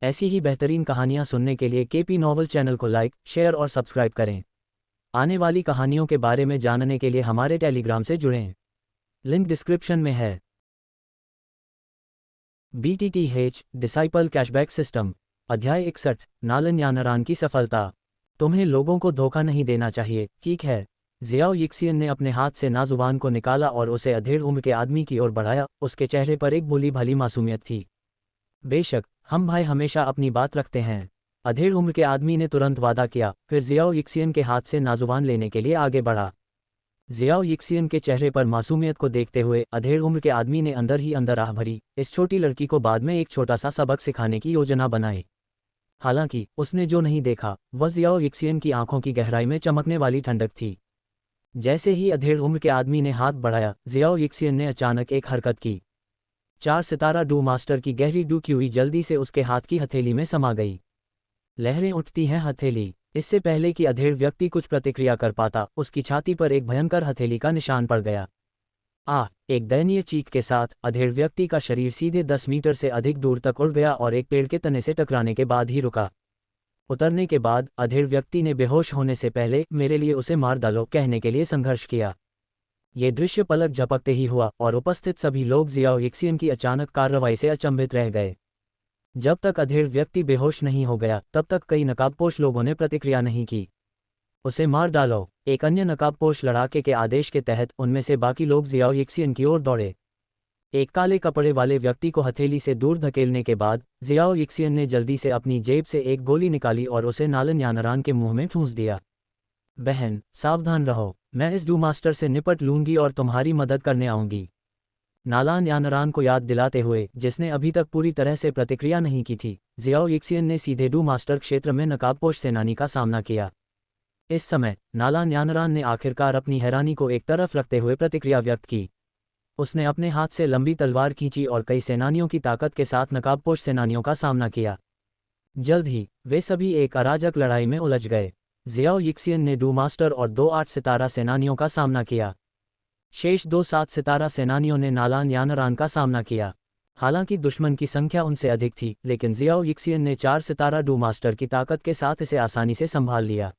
ऐसी ही बेहतरीन कहानियाँ सुनने के लिए केपी नॉवल चैनल को लाइक, शेयर और सब्सक्राइब करें। आने वाली कहानियों के बारे में जानने के लिए हमारे टेलीग्राम से जुड़ें। लिंक डिस्क्रिप्शन में है। BTTH डिसाइपल कैशबैक सिस्टम अध्याय 61 नालन यानरान की सफलता। तुम्हें लोगों को धोखा नहीं देना चाहिए, ठीक है? जियाओ यिक्सियन ने अपने हाथ से नाजुबान को निकाला और उसे अधेड़ उम्र के आदमी की ओर बढ़ाया। उसके चेहरे पर एक भोली भाली मासूमियत थी। बेशक, हम भाई हमेशा अपनी बात रखते हैं, अधेड़ उम्र के आदमी ने तुरंत वादा किया, फिर जियाओ यिक्सियन के हाथ से नाजुबान लेने के लिए आगे बढ़ा। जियाओ यिक्सियन के चेहरे पर मासूमियत को देखते हुए अधेड़ उम्र के आदमी ने अंदर ही अंदर आह भरी, इस छोटी लड़की को बाद में एक छोटा सा सबक सिखाने की योजना बनाई। हालांकि उसने जो नहीं देखा वह जियाओ यिक्सियन की आंखों की गहराई में चमकने वाली ठंडक थी। जैसे ही अधेड़ उम्र के आदमी ने हाथ बढ़ाया, जियाओ यिक्सियन ने अचानक एक हरकत की। 4 सितारा डू मास्टर की गहरी डू क्यूई जल्दी से उसके हाथ की हथेली में समा गई। लहरें उठती हैं हथेली। इससे पहले कि अधेड़ व्यक्ति कुछ प्रतिक्रिया कर पाता, उसकी छाती पर एक भयंकर हथेली का निशान पड़ गया। एक दयनीय चीख के साथ अधेड़ व्यक्ति का शरीर सीधे 10 मीटर से अधिक दूर तक उड़ गया और एक पेड़ के तने से टकराने के बाद ही रुका। उतरने के बाद अधेड़ व्यक्ति ने बेहोश होने से पहले मेरे लिए उसे मार डालो कहने के लिए संघर्ष किया। ये दृश्य पलक झपकते ही हुआ और उपस्थित सभी लोग जियाओ यिक्सियन की अचानक कार्रवाई से अचंभित रह गए। जब तक अधेड़ व्यक्ति बेहोश नहीं हो गया तब तक कई नकाबपोश लोगों ने प्रतिक्रिया नहीं की। उसे मार डालो, एक अन्य नकाबपोश लड़ाके के आदेश के तहत उनमें से बाकी लोग जियाओ यिक्सियन की ओर दौड़े। एक काले कपड़े वाले व्यक्ति को हथेली से दूर धकेलने के बाद जियाओ यिक्सियन ने जल्दी से अपनी जेब से एक गोली निकाली और उसे नालन यानरान के मुंह में ठूंस दिया। बहन, सावधान रहो, मैं इस डू मास्टर से निपट लूंगी और तुम्हारी मदद करने आऊंगी, नालन यानरान को याद दिलाते हुए, जिसने अभी तक पूरी तरह से प्रतिक्रिया नहीं की थी, जियाओ यिक्सियन ने सीधे डू मास्टर क्षेत्र में नकाबपोश सेनानी का सामना किया। इस समय नालन यानरान ने आखिरकार अपनी हैरानी को एक तरफ रखते हुए प्रतिक्रिया व्यक्त की। उसने अपने हाथ से लंबी तलवार खींची और कई सेनानियों की ताकत के साथ नकाबपोश सेनानियों का सामना किया। जल्द ही वे सभी एक अराजक लड़ाई में उलझ गए। जियाओ यिक्सियन ने डू मास्टर और 2 8 सितारा सेनानियों का सामना किया। शेष 2 7 सितारा सेनानियों ने नालन यानरान का सामना किया। हालांकि दुश्मन की संख्या उनसे अधिक थी, लेकिन जियाओ यिक्सियन ने 4 सितारा डू मास्टर की ताकत के साथ इसे आसानी से संभाल लिया।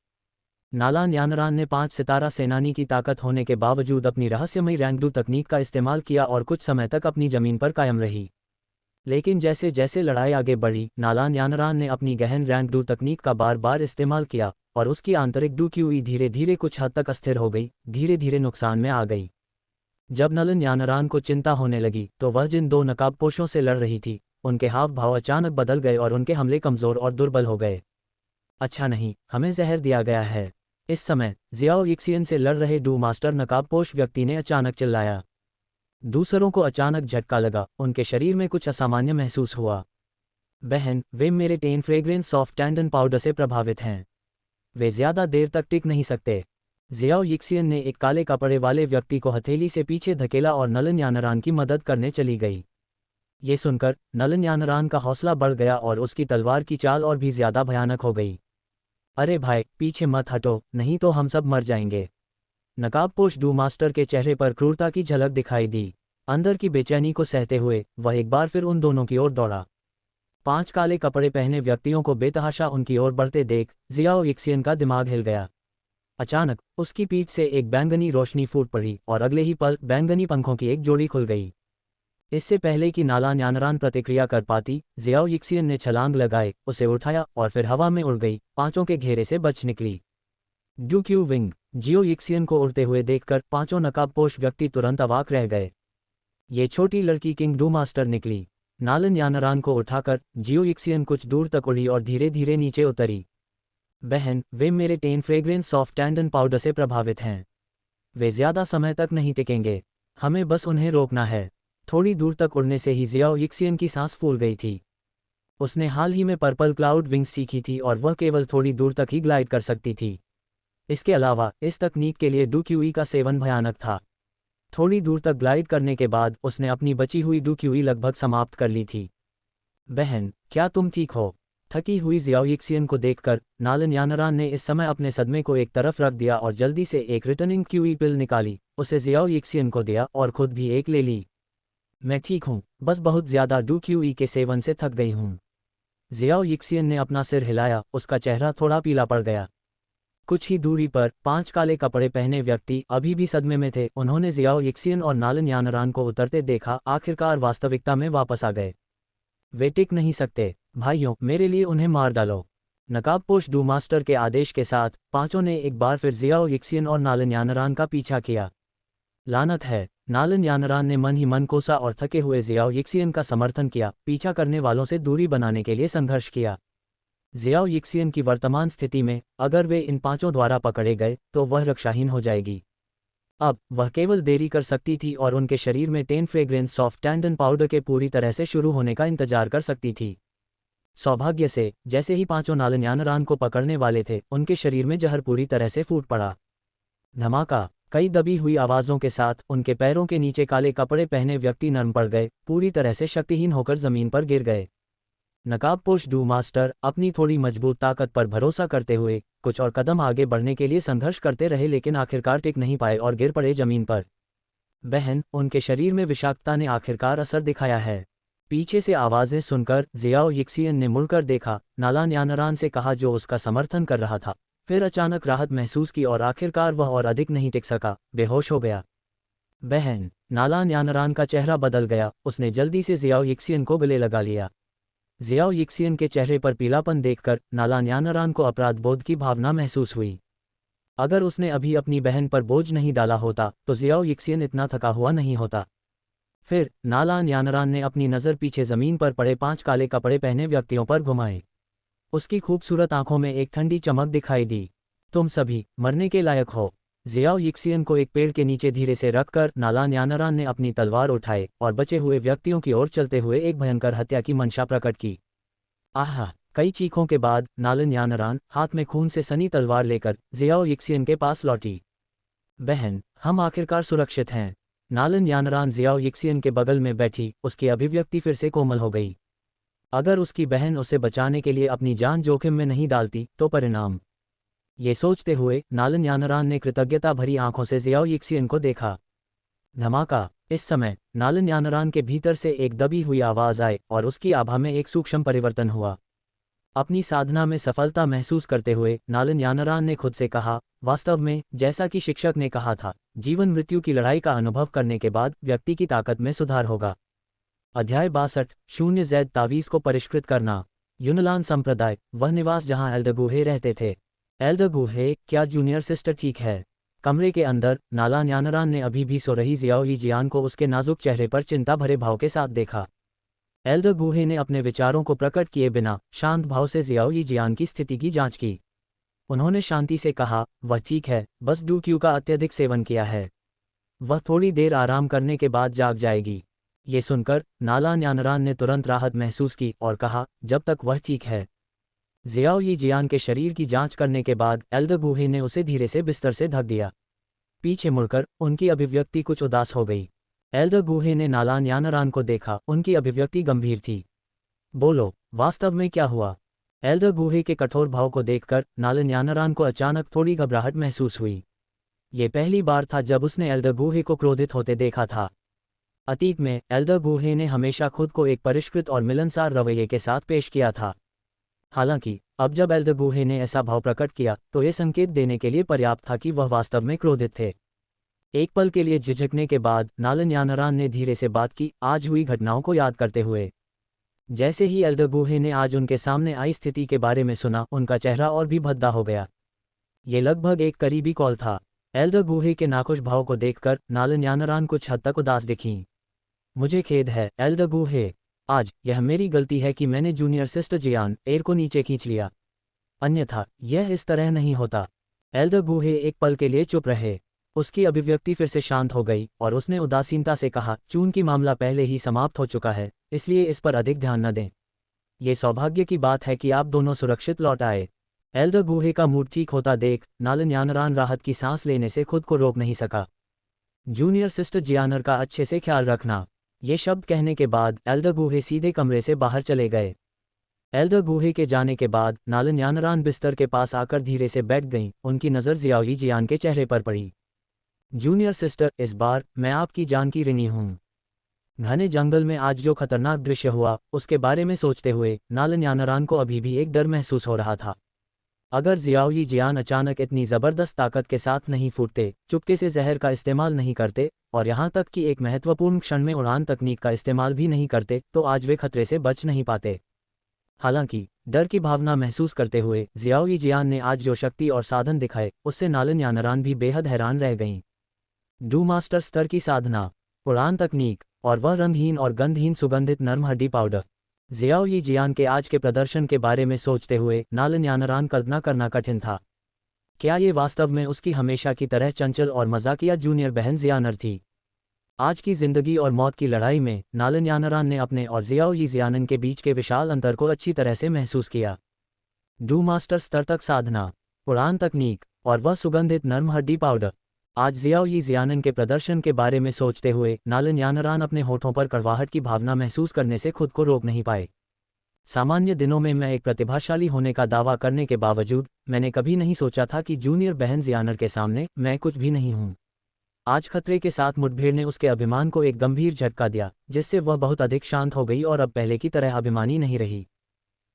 नालन यानरान ने 5 सितारा सेनानी की ताकत होने के बावजूद अपनी रहस्यमयी रैंक डू तकनीक का इस्तेमाल किया और कुछ समय तक अपनी जमीन पर कायम रही। लेकिन जैसे जैसे लड़ाई आगे बढ़ी, नालन यानरान ने अपनी गहन रैंक डू तकनीक का बार बार इस्तेमाल किया और उसकी आंतरिक डू क्यूई धीरे धीरे कुछ हद तक अस्थिर हो गई, धीरे धीरे नुकसान में आ गई। जब नालन यानरान को चिंता होने लगी तो वह जिन 2 नकाबपोशों से लड़ रही थी, उनके हाव भाव अचानक बदल गए और उनके हमले कमज़ोर और दुर्बल हो गए। अच्छा नहीं, हमें जहर दिया गया है। इस समय जियाओ यिक्सियन से लड़ रहे डू मास्टर नकाबपोश व्यक्ति ने अचानक चिल्लाया। दूसरों को अचानक झटका लगा, उनके शरीर में कुछ असामान्य महसूस हुआ। बहन, वे मेरे 10 फ्रेग्रेंस सॉफ्ट टैंडन पाउडर से प्रभावित हैं। वे ज्यादा देर तक टिक नहीं सकते। जियाओ यिक्सियन ने एक काले कपड़े वाले व्यक्ति को हथेली से पीछे धकेला और नालन यानरान की मदद करने चली गई। ये सुनकर नालन यानरान का हौसला बढ़ गया और उसकी तलवार की चाल और भी ज्यादा भयानक हो गई। अरे भाई, पीछे मत हटो, नहीं तो हम सब मर जाएंगे। नकाबपोश डू मास्टर के चेहरे पर क्रूरता की झलक दिखाई दी। अंदर की बेचैनी को सहते हुए वह एक बार फिर उन दोनों की ओर दौड़ा। 5 काले कपड़े पहने व्यक्तियों को बेतहाशा उनकी ओर बढ़ते देख जियाओ यिक्सियन का दिमाग हिल गया। अचानक उसकी पीठ से एक बैंगनी रोशनी फूट पड़ी और अगले ही पल बैंगनी पंखों की एक जोड़ी खुल गई। इससे पहले कि नालन यानरान प्रतिक्रिया कर पाती, जियाओ यिक्सियन ने छलांग लगाए, उसे उठाया और फिर हवा में उड़ गई, पांचों के घेरे से बच निकली। डू क्यू विंग। जियो यिक्सियन को उड़ते हुए देखकर पांचों नकाबपोश व्यक्ति तुरंत अवाक रह गए। ये छोटी लड़की किंग डू मास्टर निकली। नालन यानरान को उठाकर जियो यिक्सियन कुछ दूर तक उड़ी और धीरे धीरे नीचे उतरी। बहन, वे मेरे 10 फ्रेग्रेंस सॉफ्ट टैंडन पाउडर से प्रभावित हैं। वे ज्यादा समय तक नहीं टिकेंगे, हमें बस उन्हें रोकना है। थोड़ी दूर तक उड़ने से ही जियाओ यिक्सियन की सांस फूल गई थी। उसने हाल ही में पर्पल क्लाउड विंग्स सीखी थी और वह केवल थोड़ी दूर तक ही ग्लाइड कर सकती थी। इसके अलावा इस तकनीक के लिए डू क्यूई का सेवन भयानक था। थोड़ी दूर तक ग्लाइड करने के बाद उसने अपनी बची हुई डू क्यूई लगभग समाप्त कर ली थी। बहन, क्या तुम ठीक हो? थकी हुई जियाओ यिक्सियन को देखकर नालन यानरान ने इस समय अपने सदमे को एक तरफ रख दिया और जल्दी से एक रिटर्निंग क्यूई पिल निकाली, उसे जियाओ यिक्सियन को दिया और खुद भी एक ले ली। मैं ठीक हूँ, बस बहुत ज्यादा डू क्यूई के सेवन से थक गई हूँ। जियाओ यिक्सियन ने अपना सिर हिलाया, उसका चेहरा थोड़ा पीला पड़ गया। कुछ ही दूरी पर 5 काले कपड़े पहने व्यक्ति अभी भी सदमे में थे। उन्होंने जियाओ यिक्सियन और नालन यानरान को उतरते देखा, आखिरकार वास्तविकता में वापस आ गए। वे टिक नहीं सकते। भाइयों, मेरे लिए उन्हें मार डालो। नकाबपोश डू मास्टर के आदेश के साथ पांचों ने एक बार फिर जियाओ यिक्सियन और नालन यानरान का पीछा किया। लानत है। नालन यानरान ने मन ही मन कोसा और थके हुए जियाओ यिक्सियन का समर्थन किया, पीछा करने वालों से दूरी बनाने के लिए संघर्ष किया। जियाओ यिक्सियन की वर्तमान स्थिति में अगर वे इन पांचों द्वारा पकड़े गए तो वह रक्षाहीन हो जाएगी। अब वह केवल देरी कर सकती थी और उनके शरीर में 10 फ्रेग्रेंस सॉफ्ट टैंडन पाउडर के पूरी तरह से शुरू होने का इंतजार कर सकती थी। सौभाग्य से जैसे ही पांचों नालन यानरान को पकड़ने वाले थे, उनके शरीर में जहर पूरी तरह से फूट पड़ा। धमाका। कई दबी हुई आवाज़ों के साथ उनके पैरों के नीचे काले कपड़े पहने व्यक्ति नरम पड़ गए, पूरी तरह से शक्तिहीन होकर जमीन पर गिर गए। नकाबपोश डू मास्टर अपनी थोड़ी मजबूत ताकत पर भरोसा करते हुए कुछ और कदम आगे बढ़ने के लिए संघर्ष करते रहे, लेकिन आखिरकार टिक नहीं पाए और गिर पड़े जमीन पर। बहन, उनके शरीर में विषाक्तता ने आखिरकार असर दिखाया है। पीछे से आवाज़ें सुनकर जियाओ यिक्सियन ने मुड़कर देखा, नालन यानरान से कहा जो उसका समर्थन कर रहा था। फिर अचानक राहत महसूस की और आखिरकार वह और अधिक नहीं टिक सका, बेहोश हो गया। बहन, नालन यानरान का चेहरा बदल गया, उसने जल्दी से जियाओ यिक्सियन को गले लगा लिया। जियाओ यिक्सियन के चेहरे पर पीलापन देखकर नालन यानरान को अपराधबोध की भावना महसूस हुई। अगर उसने अभी अपनी बहन पर बोझ नहीं डाला होता तो जियाओ यिक्सियन इतना थका हुआ नहीं होता। फिर नालन यानरान ने अपनी नज़र पीछे ज़मीन पर पड़े 5 काले कपड़े पहने व्यक्तियों पर घुमाए। उसकी खूबसूरत आंखों में एक ठंडी चमक दिखाई दी। तुम सभी मरने के लायक हो। जियाओ यिक्सियन को एक पेड़ के नीचे धीरे से रखकर नालन यानरान ने अपनी तलवार उठाए और बचे हुए व्यक्तियों की ओर चलते हुए एक भयंकर हत्या की मंशा प्रकट की। आहा! कई चीखों के बाद नालन यानरान हाथ में खून से सनी तलवार लेकर जियाओ यिक्सियन के पास लौटी। बहन, हम आखिरकार सुरक्षित हैं। नालन यानरान जियाओ यिक्सियन के बगल में बैठी, उसकी अभिव्यक्ति फिर से कोमल हो गई। अगर उसकी बहन उसे बचाने के लिए अपनी जान जोखिम में नहीं डालती तो परिणाम। ये सोचते हुए नालन यानरान ने कृतज्ञता भरी आंखों से जियाओ यिक्सियन को देखा। धमाका। इस समय नालन यानरान के भीतर से एक दबी हुई आवाज़ आई और उसकी आभा में एक सूक्ष्म परिवर्तन हुआ। अपनी साधना में सफलता महसूस करते हुए नालन यानरान ने खुद से कहा, वास्तव में जैसा कि शिक्षक ने कहा था, जीवन मृत्यु की लड़ाई का अनुभव करने के बाद व्यक्ति की ताकत में सुधार होगा। अध्याय 62 शून्य ज़ैद तावीज़ को परिष्कृत करना। यूनलान संप्रदाय, वह निवास जहां एल्डगुहे रहते थे। एल्डगुहे, क्या जूनियर सिस्टर ठीक है? कमरे के अंदर नालन यानरान ने अभी भी सो रही जियाओ यिजियान को उसके नाजुक चेहरे पर चिंता भरे भाव के साथ देखा। एल्डगुहे ने अपने विचारों को प्रकट किए बिना शांत भाव से जियाओ यिजियान की स्थिति की जांच की। उन्होंने शांति से कहा, वह ठीक है, बस डूक्यू का अत्यधिक सेवन किया है। वह थोड़ी देर आराम करने के बाद जाग जाएगी। ये सुनकर नालन यानरान ने तुरंत राहत महसूस की और कहा, जब तक वह ठीक है। जियाओ यिजियान के शरीर की जांच करने के बाद एल्डगुहे ने उसे धीरे से बिस्तर से ढक दिया। पीछे मुड़कर उनकी अभिव्यक्ति कुछ उदास हो गई। एल्डगुहे ने नालन यानरान को देखा, उनकी अभिव्यक्ति गंभीर थी। बोलो, वास्तव में क्या हुआ? एल्डगुहे के कठोर भाव को देखकर नालन यानरान को अचानक थोड़ी घबराहट महसूस हुई। ये पहली बार था जब उसने एल्डगुहे को क्रोधित होते देखा था। अतीत में एल्डगुहे ने हमेशा खुद को एक परिष्कृत और मिलनसार रवैये के साथ पेश किया था। हालांकि अब जब एल्डगुहे ने ऐसा भाव प्रकट किया तो ये संकेत देने के लिए पर्याप्त था कि वह वास्तव में क्रोधित थे। एक पल के लिए झिझकने के बाद नालन यानरान ने धीरे से बात की, आज हुई घटनाओं को याद करते हुए। जैसे ही एल्डगुहे ने आज उनके सामने आई स्थिति के बारे में सुना, उनका चेहरा और भी भद्दा हो गया। ये लगभग एक करीबी कॉल था। एल्डगुहे के नाखुश भाव को देखकर नालन यानरान कुछ हद तक उदास दिखीं। मुझे खेद है एल्डगुहे, आज यह मेरी गलती है कि मैंने जूनियर सिस्टर जियान एर को नीचे खींच लिया, अन्यथा यह इस तरह नहीं होता। एल्डगुहे एक पल के लिए चुप रहे। उसकी अभिव्यक्ति फिर से शांत हो गई और उसने उदासीनता से कहा, चूंकि मामला पहले ही समाप्त हो चुका है, इसलिए इस पर अधिक ध्यान न दें। ये सौभाग्य की बात है कि आप दोनों सुरक्षित लौट आए। एल्डगुहे का मूड ठीक होता देख नालन यानरान राहत की सांस लेने से खुद को रोक नहीं सका। जूनियर सिस्टर जियानर का अच्छे से ख्याल रखना। ये शब्द कहने के बाद एल्डगुहे सीधे कमरे से बाहर चले गए। एल्डगुहे के जाने के बाद नालन यानरान बिस्तर के पास आकर धीरे से बैठ गईं। उनकी नज़र जियाओ यिजियान के चेहरे पर पड़ी। जूनियर सिस्टर, इस बार मैं आपकी जान की ऋणी हूँ। घने जंगल में आज जो खतरनाक दृश्य हुआ उसके बारे में सोचते हुए नालन यानरान को अभी भी एक डर महसूस हो रहा था। अगर जियाओ यी जियान अचानक इतनी ज़बरदस्त ताकत के साथ नहीं फूटते, चुपके से जहर का इस्तेमाल नहीं करते और यहाँ तक कि एक महत्वपूर्ण क्षण में उड़ान तकनीक का इस्तेमाल भी नहीं करते, तो आज वे खतरे से बच नहीं पाते। हालांकि डर की भावना महसूस करते हुए जियाओ यी जियान ने आज जो शक्ति और साधन दिखाए उससे नालन यानरान भी बेहद हैरान रह गईं। डू मास्टर स्तर की साधना, उड़ान तकनीक और वह रंगहीन और गंधहीन सुगंधित नर्म हड्डी पाउडर। जियाओ यी जियान के आज के प्रदर्शन के बारे में सोचते हुए नालन यानरान कल्पना करना कठिन था। क्या ये वास्तव में उसकी हमेशा की तरह चंचल और मजाकिया जूनियर बहन जियानर थी? आज की जिंदगी और मौत की लड़ाई में नालन यानरान ने अपने और जियाओ यी जियानन के बीच के विशाल अंतर को अच्छी तरह से महसूस किया। डू मास्टर स्तर तक साधना, उड़ान तकनीक और वह सुगंधित नर्म हड्डी पाउडर। आज जियाओ यी जियानन के प्रदर्शन के बारे में सोचते हुए नालन यानरान अपने होठों पर कड़वाहट की भावना महसूस करने से खुद को रोक नहीं पाए। सामान्य दिनों में मैं एक प्रतिभाशाली होने का दावा करने के बावजूद मैंने कभी नहीं सोचा था कि जूनियर बहन जियानर के सामने मैं कुछ भी नहीं हूँ। आज खतरे के साथ मुठभेड़ ने उसके अभिमान को एक गंभीर झटका दिया, जिससे वह बहुत अधिक शांत हो गई और अब पहले की तरह अभिमानी नहीं रही।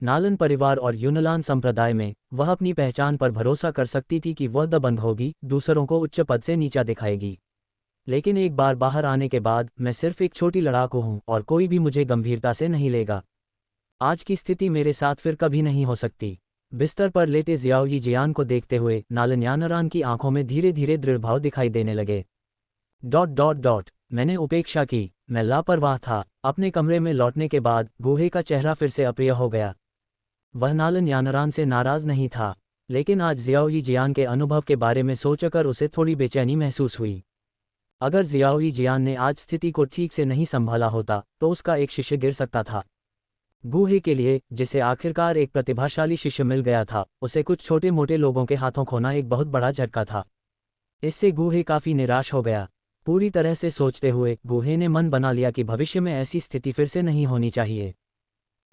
नालन परिवार और यूनलान संप्रदाय में वह अपनी पहचान पर भरोसा कर सकती थी कि वह दबंग होगी, दूसरों को उच्च पद से नीचा दिखाएगी। लेकिन एक बार बाहर आने के बाद मैं सिर्फ एक छोटी लड़ाकू हूँ और कोई भी मुझे गंभीरता से नहीं लेगा। आज की स्थिति मेरे साथ फिर कभी नहीं हो सकती। बिस्तर पर लेटे जियाओ यी जियान को देखते हुए नालन यानरान की आंखों में धीरे धीरे दृढ़भाव दिखाई देने लगे। मैंने उपेक्षा की, मैं लापरवाह था। अपने कमरे में लौटने के बाद गुहे का चेहरा फिर से अप्रिय हो गया। वह नालन यानरान से नाराज नहीं था, लेकिन आज जियाओ यी जियान के अनुभव के बारे में सोचकर उसे थोड़ी बेचैनी महसूस हुई। अगर जियाओ यी जियान ने आज स्थिति को ठीक से नहीं संभाला होता तो उसका एक शिष्य गिर सकता था। गुहे के लिए, जिसे आखिरकार एक प्रतिभाशाली शिष्य मिल गया था, उसे कुछ छोटे मोटे लोगों के हाथों खोना एक बहुत बड़ा झटका था। इससे गुहे काफी निराश हो गया। पूरी तरह से सोचते हुए गुहे ने मन बना लिया कि भविष्य में ऐसी स्थिति फिर से नहीं होनी चाहिए।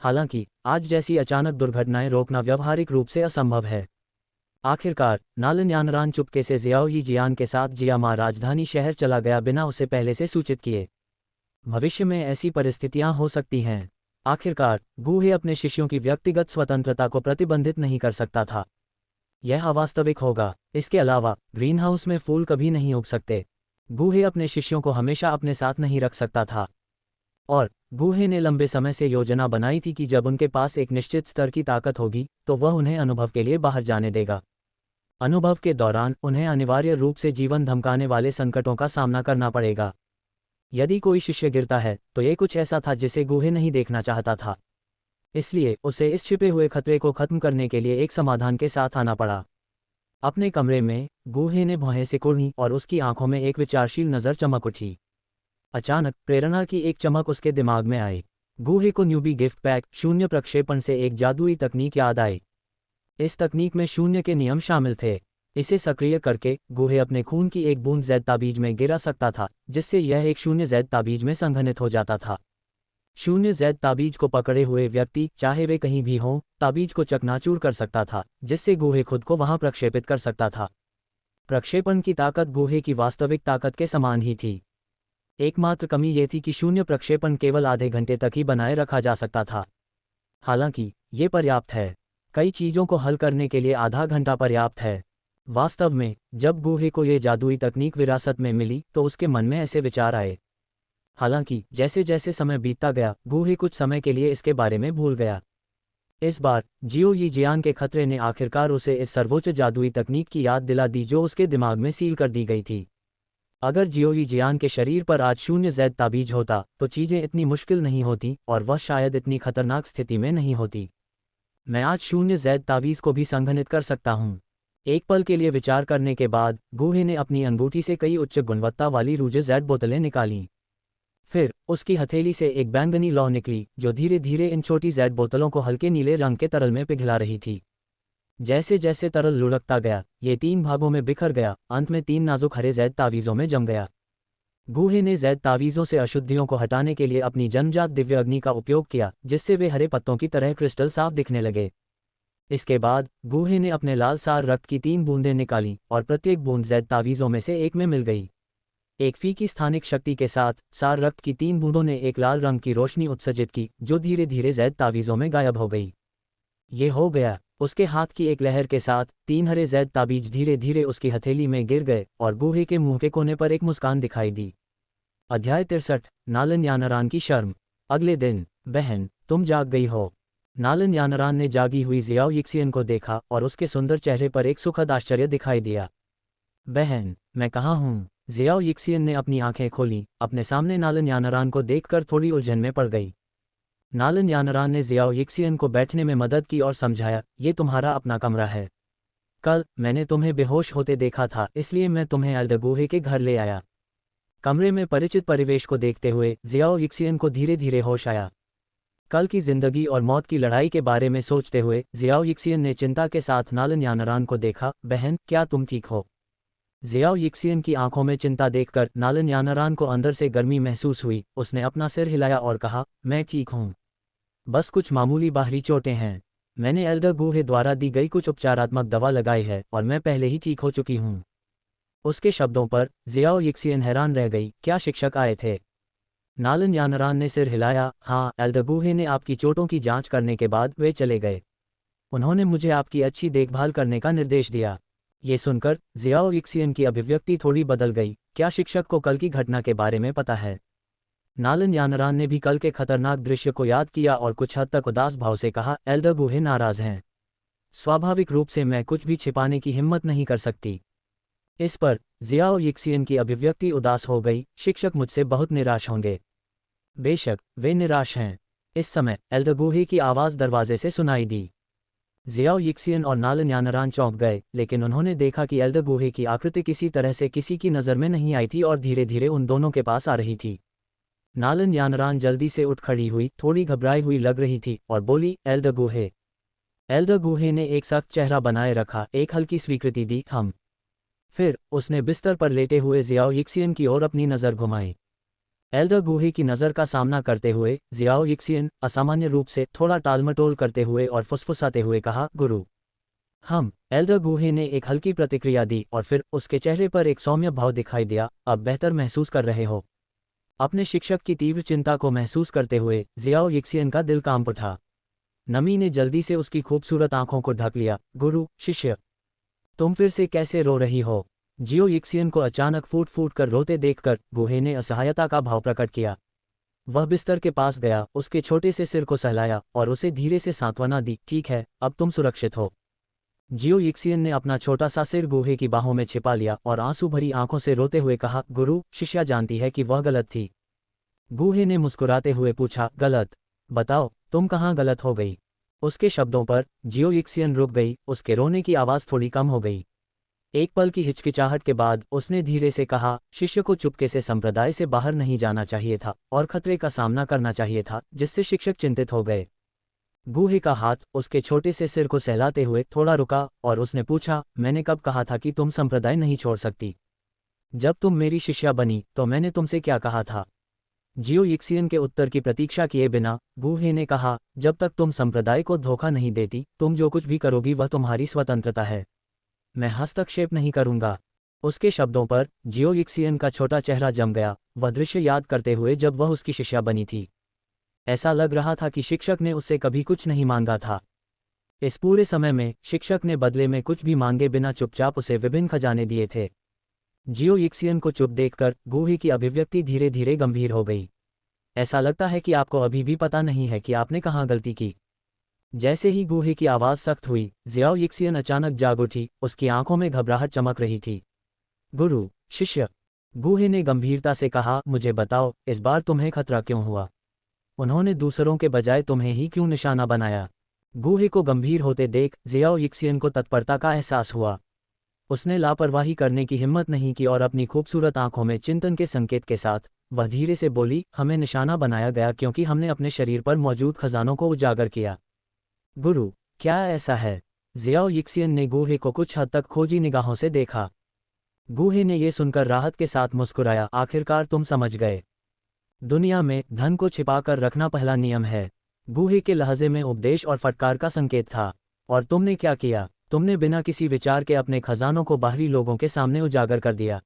हालांकि आज जैसी अचानक दुर्घटनाएं रोकना व्यावहारिक रूप से असंभव है। आखिरकार नालन यानरान चुपके से जियाओ यी जियान के साथ जियामा राजधानी शहर चला गया, बिना उसे पहले से सूचित किए। भविष्य में ऐसी परिस्थितियां हो सकती हैं। आखिरकार गुहे अपने शिष्यों की व्यक्तिगत स्वतंत्रता को प्रतिबंधित नहीं कर सकता था। यह अवास्तविक होगा। इसके अलावा ग्रीनहाउस में फूल कभी नहीं उग सकते। गुहे अपने शिष्यों को हमेशा अपने साथ नहीं रख सकता था। और गुहे ने लंबे समय से योजना बनाई थी कि जब उनके पास एक निश्चित स्तर की ताकत होगी तो वह उन्हें अनुभव के लिए बाहर जाने देगा। अनुभव के दौरान उन्हें अनिवार्य रूप से जीवन धमकाने वाले संकटों का सामना करना पड़ेगा। यदि कोई शिष्य गिरता है तो ये कुछ ऐसा था जिसे गुहे नहीं देखना चाहता था। इसलिए उसे इस छिपे हुए खतरे को खत्म करने के लिए एक समाधान के साथ आना पड़ा। अपने कमरे में गुहे ने भौहें सिकुड़ी और उसकी आंखों में एक विचारशील नज़र चमक उठी। अचानक प्रेरणा की एक चमक उसके दिमाग में आई। गुहे को न्यूबी गिफ्ट पैक शून्य प्रक्षेपण से एक जादुई तकनीक याद आई। इस तकनीक में शून्य के नियम शामिल थे। इसे सक्रिय करके गुहे अपने खून की एक बूंद जैद ताबीज में गिरा सकता था, जिससे यह एक शून्य जैद ताबीज में संघनित हो जाता था। शून्य जैद ताबीज को पकड़े हुए व्यक्ति, चाहे वे कहीं भी हों, ताबीज को चकनाचूर कर सकता था, जिससे गुहे खुद को वहां प्रक्षेपित कर सकता था। प्रक्षेपण की ताकत गुहे की वास्तविक ताकत के समान ही थी। एकमात्र कमी ये थी कि शून्य प्रक्षेपण केवल आधे घंटे तक ही बनाए रखा जा सकता था। हालांकि ये पर्याप्त है। कई चीज़ों को हल करने के लिए आधा घंटा पर्याप्त है। वास्तव में जब गुहे को ये जादुई तकनीक विरासत में मिली तो उसके मन में ऐसे विचार आए। हालांकि जैसे जैसे समय बीतता गया गुहे कुछ समय के लिए इसके बारे में भूल गया। इस बार जियो यी जियान के खतरे ने आखिरकार उसे इस सर्वोच्च जादुई तकनीक की याद दिला दी जो उसके दिमाग में सील कर दी गई थी। अगर जियो यी जियान के शरीर पर आज शून्य जैद ताबीज होता तो चीज़ें इतनी मुश्किल नहीं होती और वह शायद इतनी खतरनाक स्थिति में नहीं होती। मैं आज शून्य जैद ताबीज़ को भी संघनित कर सकता हूँ। एक पल के लिए विचार करने के बाद गुहे ने अपनी अंगूठी से कई उच्च गुणवत्ता वाली रूजे जैड बोतलें निकालीं। फिर उसकी हथेली से एक बैंगनी लौ निकली जो धीरे धीरे इन छोटी जैड बोतलों को हल्के नीले रंग के तरल में पिघला रही थी। जैसे जैसे तरल लुढ़कता गया ये 3 भागों में बिखर गया, अंत में 3 नाजुक हरे जैद तावीज़ों में जम गया। गुहे ने जैद तावीज़ों से अशुद्धियों को हटाने के लिए अपनी जन्मजात दिव्य अग्नि का उपयोग किया, जिससे वे हरे पत्तों की तरह क्रिस्टल साफ दिखने लगे। इसके बाद गुहे ने अपने लाल सार रक्त की 3 बूंदें निकालीं और प्रत्येक बूंद जैद तावीज़ों में से एक में मिल गई। एक फीकी स्थानिक शक्ति के साथ सार रक्त की 3 बूंदों ने एक लाल रंग की रोशनी उत्सर्जित की जो धीरे धीरे जैद तावीज़ों में गायब हो गई। ये हो गया। उसके हाथ की एक लहर के साथ 3 हरे जैद ताबीज धीरे धीरे उसकी हथेली में गिर गए और बूहे के मुंह के कोने पर एक मुस्कान दिखाई दी। अध्याय 63 नालन यानरान की शर्म। अगले दिन, बहन, तुम जाग गई हो। नालन यानरान ने जागी हुई ज़ियाओ यिक्सियन को देखा और उसके सुंदर चेहरे पर एक सुखद आश्चर्य दिखाई दिया। बहन, मैं कहाँ हूँ? ज़ियाओ यिक्सियन ने अपनी आंखें खोली, अपने सामने नालन यानरान को देखकर थोड़ी उलझन में पड़ गई। नालन यानरान ने ज़ियाओ यिक्सियन को बैठने में मदद की और समझाया, ये तुम्हारा अपना कमरा है। कल मैंने तुम्हें बेहोश होते देखा था, इसलिए मैं तुम्हें अल्दगूहे के घर ले आया। कमरे में परिचित परिवेश को देखते हुए ज़ियाओ यिक्सियन को धीरे धीरे होश आया। कल की जिंदगी और मौत की लड़ाई के बारे में सोचते हुए ज़ियाओ यिक्सियन ने चिंता के साथ नालन यानरान को देखा। बहन, क्या तुम ठीक हो? ज़ियाओ यिक्सियन की आंखों में चिंता देखकर नालन यानरान को अंदर से गर्मी महसूस हुई। उसने अपना सिर हिलाया और कहा, मैं ठीक हूँ। बस कुछ मामूली बाहरी चोटें हैं। मैंने अल्दगूहे द्वारा दी गई कुछ उपचारात्मक दवा लगाई है और मैं पहले ही ठीक हो चुकी हूँ। उसके शब्दों पर ज़ियाओ यिक्सियन हैरान रह गई। क्या शिक्षक आए थे? नालन यानरान ने सिर हिलाया। हाँ, अल्दगूहे ने आपकी चोटों की जांच करने के बाद वे चले गए। उन्होंने मुझे आपकी अच्छी देखभाल करने का निर्देश दिया। ये सुनकर ज़ियाओ यिक्सियन की अभिव्यक्ति थोड़ी बदल गई। क्या शिक्षक को कल की घटना के बारे में पता है? नालन यानरान ने भी कल के खतरनाक दृश्य को याद किया और कुछ हद तक उदास भाव से कहा, अल्दगूहे नाराज हैं। स्वाभाविक रूप से मैं कुछ भी छिपाने की हिम्मत नहीं कर सकती। इस पर ज़ियाओ यिक्सियन की अभिव्यक्ति उदास हो गई। शिक्षक मुझसे बहुत निराश होंगे। बेशक वे निराश हैं। इस समय अल्दगूहे की आवाज़ दरवाजे से सुनाई दी। ज़ियाओ यिक्सियन और नालन यानरान चौंक गए, लेकिन उन्होंने देखा कि अल्दगूहे की आकृति किसी तरह से किसी की नज़र में नहीं आई थी और धीरे धीरे उन दोनों के पास आ रही थी। नालन यानरान जल्दी से उठ खड़ी हुई, थोड़ी घबराई हुई लग रही थी और बोली, अल्दगूहे। अल्दगूहे ने एक सख्त चेहरा बनाए रखा, एक हल्की स्वीकृति दी, हम। फिर उसने बिस्तर पर लेटे हुए ज़ियाओ यिक्सियन की ओर अपनी नज़र घुमाई। अल्दगूहे की नज़र का सामना करते हुए ज़ियाओ यिक्सियन असामान्य रूप से थोड़ा टालमटोल करते हुए और फुसफुसाते हुए कहा, गुरु। हम। अल्दगूहे ने एक हल्की प्रतिक्रिया दी और फिर उसके चेहरे पर एक सौम्य भाव दिखाई दिया। अब बेहतर महसूस कर रहे हो? अपने शिक्षक की तीव्र चिंता को महसूस करते हुए ज़ियाओ यिक्सियन का दिल कांप उठा। नमी ने जल्दी से उसकी खूबसूरत आंखों को ढक लिया। गुरु, शिष्य, तुम फिर से कैसे रो रही हो? ज़ियाओ यिक्सियन को अचानक फूट फूट कर रोते देखकर गुहे ने असहायता का भाव प्रकट किया। वह बिस्तर के पास गया, उसके छोटे से सिर को सहलाया और उसे धीरे से सांत्वना दी। ठीक है, अब तुम सुरक्षित हो। ज़ियाओ यिक्सियन ने अपना छोटा सा सिर गुहे की बाहों में छिपा लिया और आंसू भरी आंखों से रोते हुए कहा, गुरु, शिष्या जानती है कि वह गलत थी। गुहे ने मुस्कुराते हुए पूछा, गलत? बताओ, तुम कहाँ गलत हो गई? उसके शब्दों पर ज़ियाओ यिक्सियन रुक गई, उसके रोने की आवाज़ थोड़ी कम हो गई। एक पल की हिचकिचाहट के बाद उसने धीरे से कहा, शिष्य को चुपके से संप्रदाय से बाहर नहीं जाना चाहिए था और खतरे का सामना करना चाहिए था, जिससे शिक्षक चिंतित हो गए। गुहे का हाथ उसके छोटे से सिर को सहलाते हुए थोड़ा रुका और उसने पूछा, मैंने कब कहा था कि तुम संप्रदाय नहीं छोड़ सकती? जब तुम मेरी शिष्या बनी तो मैंने तुमसे क्या कहा था? ज़ियाओ यिक्सियन के उत्तर की प्रतीक्षा किए बिना गुहे ने कहा, जब तक तुम संप्रदाय को धोखा नहीं देती, तुम जो कुछ भी करोगी वह तुम्हारी स्वतंत्रता है। मैं हस्तक्षेप नहीं करूंगा। उसके शब्दों पर ज़ियाओ यिक्सियन का छोटा चेहरा जम गया, वह दृश्य याद करते हुए जब वह उसकी शिष्या बनी थी। ऐसा लग रहा था कि शिक्षक ने उससे कभी कुछ नहीं मांगा था। इस पूरे समय में शिक्षक ने बदले में कुछ भी मांगे बिना चुपचाप उसे विभिन्न खजाने दिए थे। ज़ियाओ यिक्सियन को चुप देखकर गुहे की अभिव्यक्ति धीरे धीरे गंभीर हो गई। ऐसा लगता है कि आपको अभी भी पता नहीं है कि आपने कहाँ गलती की। जैसे ही गुहे की आवाज़ सख्त हुई, ज़ियाओ यिक्सियन अचानक जाग उठी, उसकी आंखों में घबराहट चमक रही थी। गुरु, शिष्य, गुहे ने गंभीरता से कहा, मुझे बताओ, इस बार तुम्हें खतरा क्यों हुआ? उन्होंने दूसरों के बजाय तुम्हें ही क्यों निशाना बनाया? गुहे को गंभीर होते देख ज़ियाओ यिक्सियन को तत्परता का एहसास हुआ। उसने लापरवाही करने की हिम्मत नहीं की और अपनी खूबसूरत आंखों में चिंतन के संकेत के साथ वह धीरे से बोली, हमें निशाना बनाया गया क्योंकि हमने अपने शरीर पर मौजूद खजानों को उजागर किया। गुरु, क्या ऐसा है? ज़ियाओ यिक्सियन ने गुहे को कुछ हद तक खोजी निगाहों से देखा। गुहे ने यह सुनकर राहत के साथ मुस्कुराया, आखिरकार तुम समझ गए। दुनिया में धन को छिपाकर रखना पहला नियम है। गुहे के लहजे में उपदेश और फटकार का संकेत था। और तुमने क्या किया? तुमने बिना किसी विचार के अपने खजानों को बाहरी लोगों के सामने उजागर कर दिया।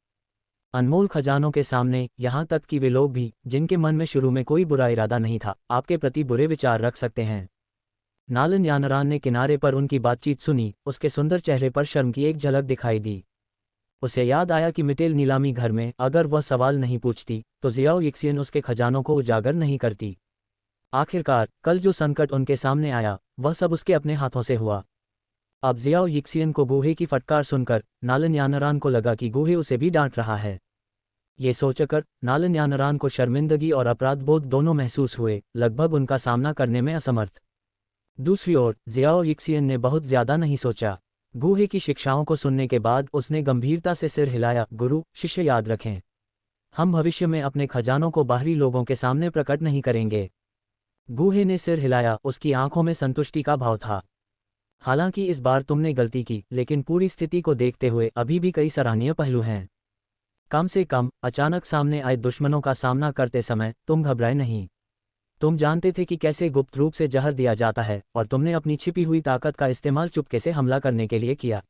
अनमोल खजानों के सामने, यहाँ तक कि वे लोग भी जिनके मन में शुरू में कोई बुरा इरादा नहीं था, आपके प्रति बुरे विचार रख सकते हैं। नालन यानरान ने किनारे पर उनकी बातचीत सुनी। उसके सुंदर चेहरे पर शर्म की एक झलक दिखाई दी। उसे याद आया कि मिटेल नीलामी घर में अगर वह सवाल नहीं पूछती तो जियाओ यिक्सियन उसके खजानों को उजागर नहीं करती। आखिरकार कल जो संकट उनके सामने आया वह सब उसके अपने हाथों से हुआ। अब जियाओ यिक्सियन को गूहे की फटकार सुनकर नालन यानरान को लगा कि गूहे उसे भी डांट रहा है। ये सोचकर नालन यानरान को शर्मिंदगी और अपराधबोध दोनों महसूस हुए, लगभग उनका सामना करने में असमर्थ। दूसरी ओर जियाओ यिक्सियन ने बहुत ज्यादा नहीं सोचा। गूहे की शिक्षाओं को सुनने के बाद उसने गंभीरता से सिर हिलाया। गुरु शिष्य याद रखें, हम भविष्य में अपने खजानों को बाहरी लोगों के सामने प्रकट नहीं करेंगे। गूहे ने सिर हिलाया, उसकी आंखों में संतुष्टि का भाव था। हालांकि इस बार तुमने गलती की, लेकिन पूरी स्थिति को देखते हुए अभी भी कई सराहनीय पहलू हैं। कम से कम अचानक सामने आए दुश्मनों का सामना करते समय तुम घबराए नहीं। तुम जानते थे कि कैसे गुप्त रूप से जहर दिया जाता है और तुमने अपनी छिपी हुई ताकत का इस्तेमाल चुपके से हमला करने के लिए किया।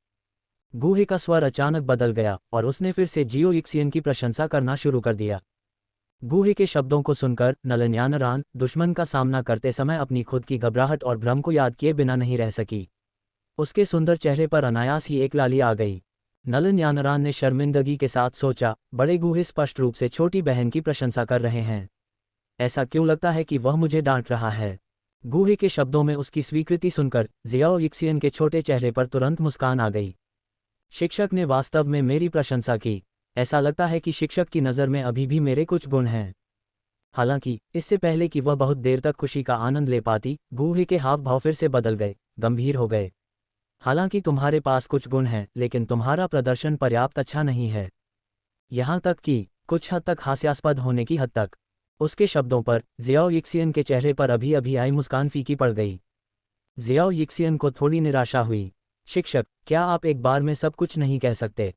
गूहे का स्वर अचानक बदल गया और उसने फिर से जियाओ यिक्सियन की प्रशंसा करना शुरू कर दिया। गूहे के शब्दों को सुनकर नालन यानरान दुश्मन का सामना करते समय अपनी खुद की घबराहट और भ्रम को याद किए बिना नहीं रह सकी। उसके सुंदर चेहरे पर अनायास ही एक लाली आ गई। नालन यानरान ने शर्मिंदगी के साथ सोचा, बड़े गूहे स्पष्ट रूप से छोटी बहन की प्रशंसा कर रहे हैं। ऐसा क्यों लगता है कि वह मुझे डांट रहा है? गूहे के शब्दों में उसकी स्वीकृति सुनकर जियाओ यिक्सियन के छोटे चेहरे पर तुरंत मुस्कान आ गई। शिक्षक ने वास्तव में मेरी प्रशंसा की। ऐसा लगता है कि शिक्षक की नज़र में अभी भी मेरे कुछ गुण हैं। हालांकि इससे पहले कि वह बहुत देर तक खुशी का आनंद ले पाती, गूहे के हाव भाव फिर से बदल गए, गंभीर हो गए। हालांकि तुम्हारे पास कुछ गुण हैं, लेकिन तुम्हारा प्रदर्शन पर्याप्त अच्छा नहीं है। यहाँ तक कि कुछ हद तक हास्यास्पद होने की हद तक। उसके शब्दों पर जियाओ यिक्सियन के चेहरे पर अभी अभी आई मुस्कान फीकी पड़ गई। जियाओ यिक्सियन को थोड़ी निराशा हुई। शिक्षक, क्या आप एक बार में सब कुछ नहीं कह सकते?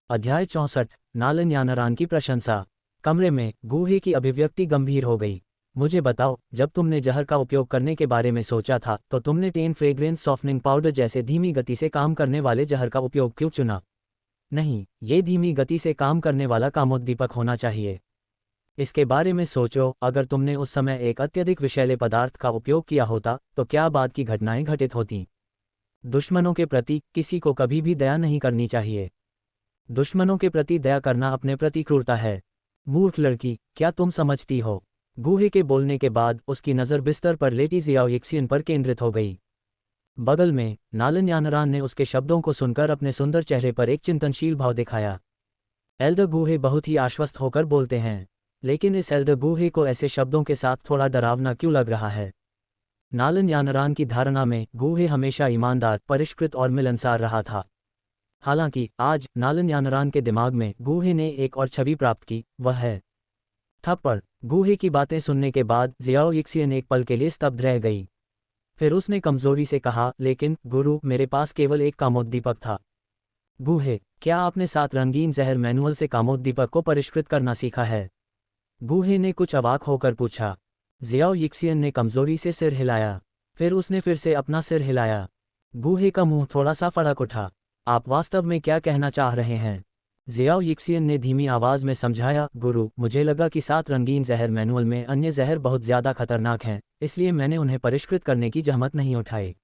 अध्याय 64 नालन यानरान की प्रशंसा। कमरे में गूहे की अभिव्यक्ति गंभीर हो गई। मुझे बताओ, जब तुमने जहर का उपयोग करने के बारे में सोचा था तो तुमने 10 फ्रेग्रेंस सॉफ्टनिंग पाउडर जैसे धीमी गति से काम करने वाले जहर का उपयोग क्यों चुना? नहीं, ये धीमी गति से काम करने वाला कामोद्दीपक होना चाहिए। इसके बारे में सोचो, अगर तुमने उस समय एक अत्यधिक विषैले पदार्थ का उपयोग किया होता तो क्या बाद की घटनाएं घटित होती? दुश्मनों के प्रति किसी को कभी भी दया नहीं करनी चाहिए। दुश्मनों के प्रति दया करना अपने प्रति क्रूरता है। मूर्ख लड़की, क्या तुम समझती हो? गूहे के बोलने के बाद उसकी नज़र बिस्तर पर लेटी जियाओ यिक्सियन पर केंद्रित हो गई। बगल में नालन यानरान ने उसके शब्दों को सुनकर अपने सुंदर चेहरे पर एक चिंतनशील भाव दिखाया। एल्डर गूहे बहुत ही आश्वस्त होकर बोलते हैं, लेकिन इस एल्डर गूहे को ऐसे शब्दों के साथ थोड़ा डरावना क्यों लग रहा है? नालन यानरान की धारणा में गूहे हमेशा ईमानदार, परिष्कृत और मिलनसार रहा था। हालांकि आज नालन यानरान के दिमाग में गूहे ने एक और छवि प्राप्त की, वह है थप्पड़। गूहे की बातें सुनने के बाद जियाओ यिक्सियन एक पल के लिए स्तब्ध रह गई। फिर उसने कमजोरी से कहा, लेकिन गुरु, मेरे पास केवल एक कामोद्दीपक था। गूहे, क्या आपने 7 रंगीन जहर मैनुअल से कामोद्दीपक को परिष्कृत करना सीखा है? गूहे ने कुछ अवाक होकर पूछा। जियाओ यिक्सियन ने कमजोरी से सिर हिलाया। फिर उसने फिर से अपना सिर हिलाया। गूहे का मुंह थोड़ा सा फड़क उठा। आप वास्तव में क्या कहना चाह रहे हैं? जियाओ यिक्सियन ने धीमी आवाज में समझाया, गुरु, मुझे लगा कि 7 रंगीन जहर मैनुअल में अन्य जहर बहुत ज्यादा खतरनाक हैं, इसलिए मैंने उन्हें परिष्कृत करने की जहमत नहीं उठाई।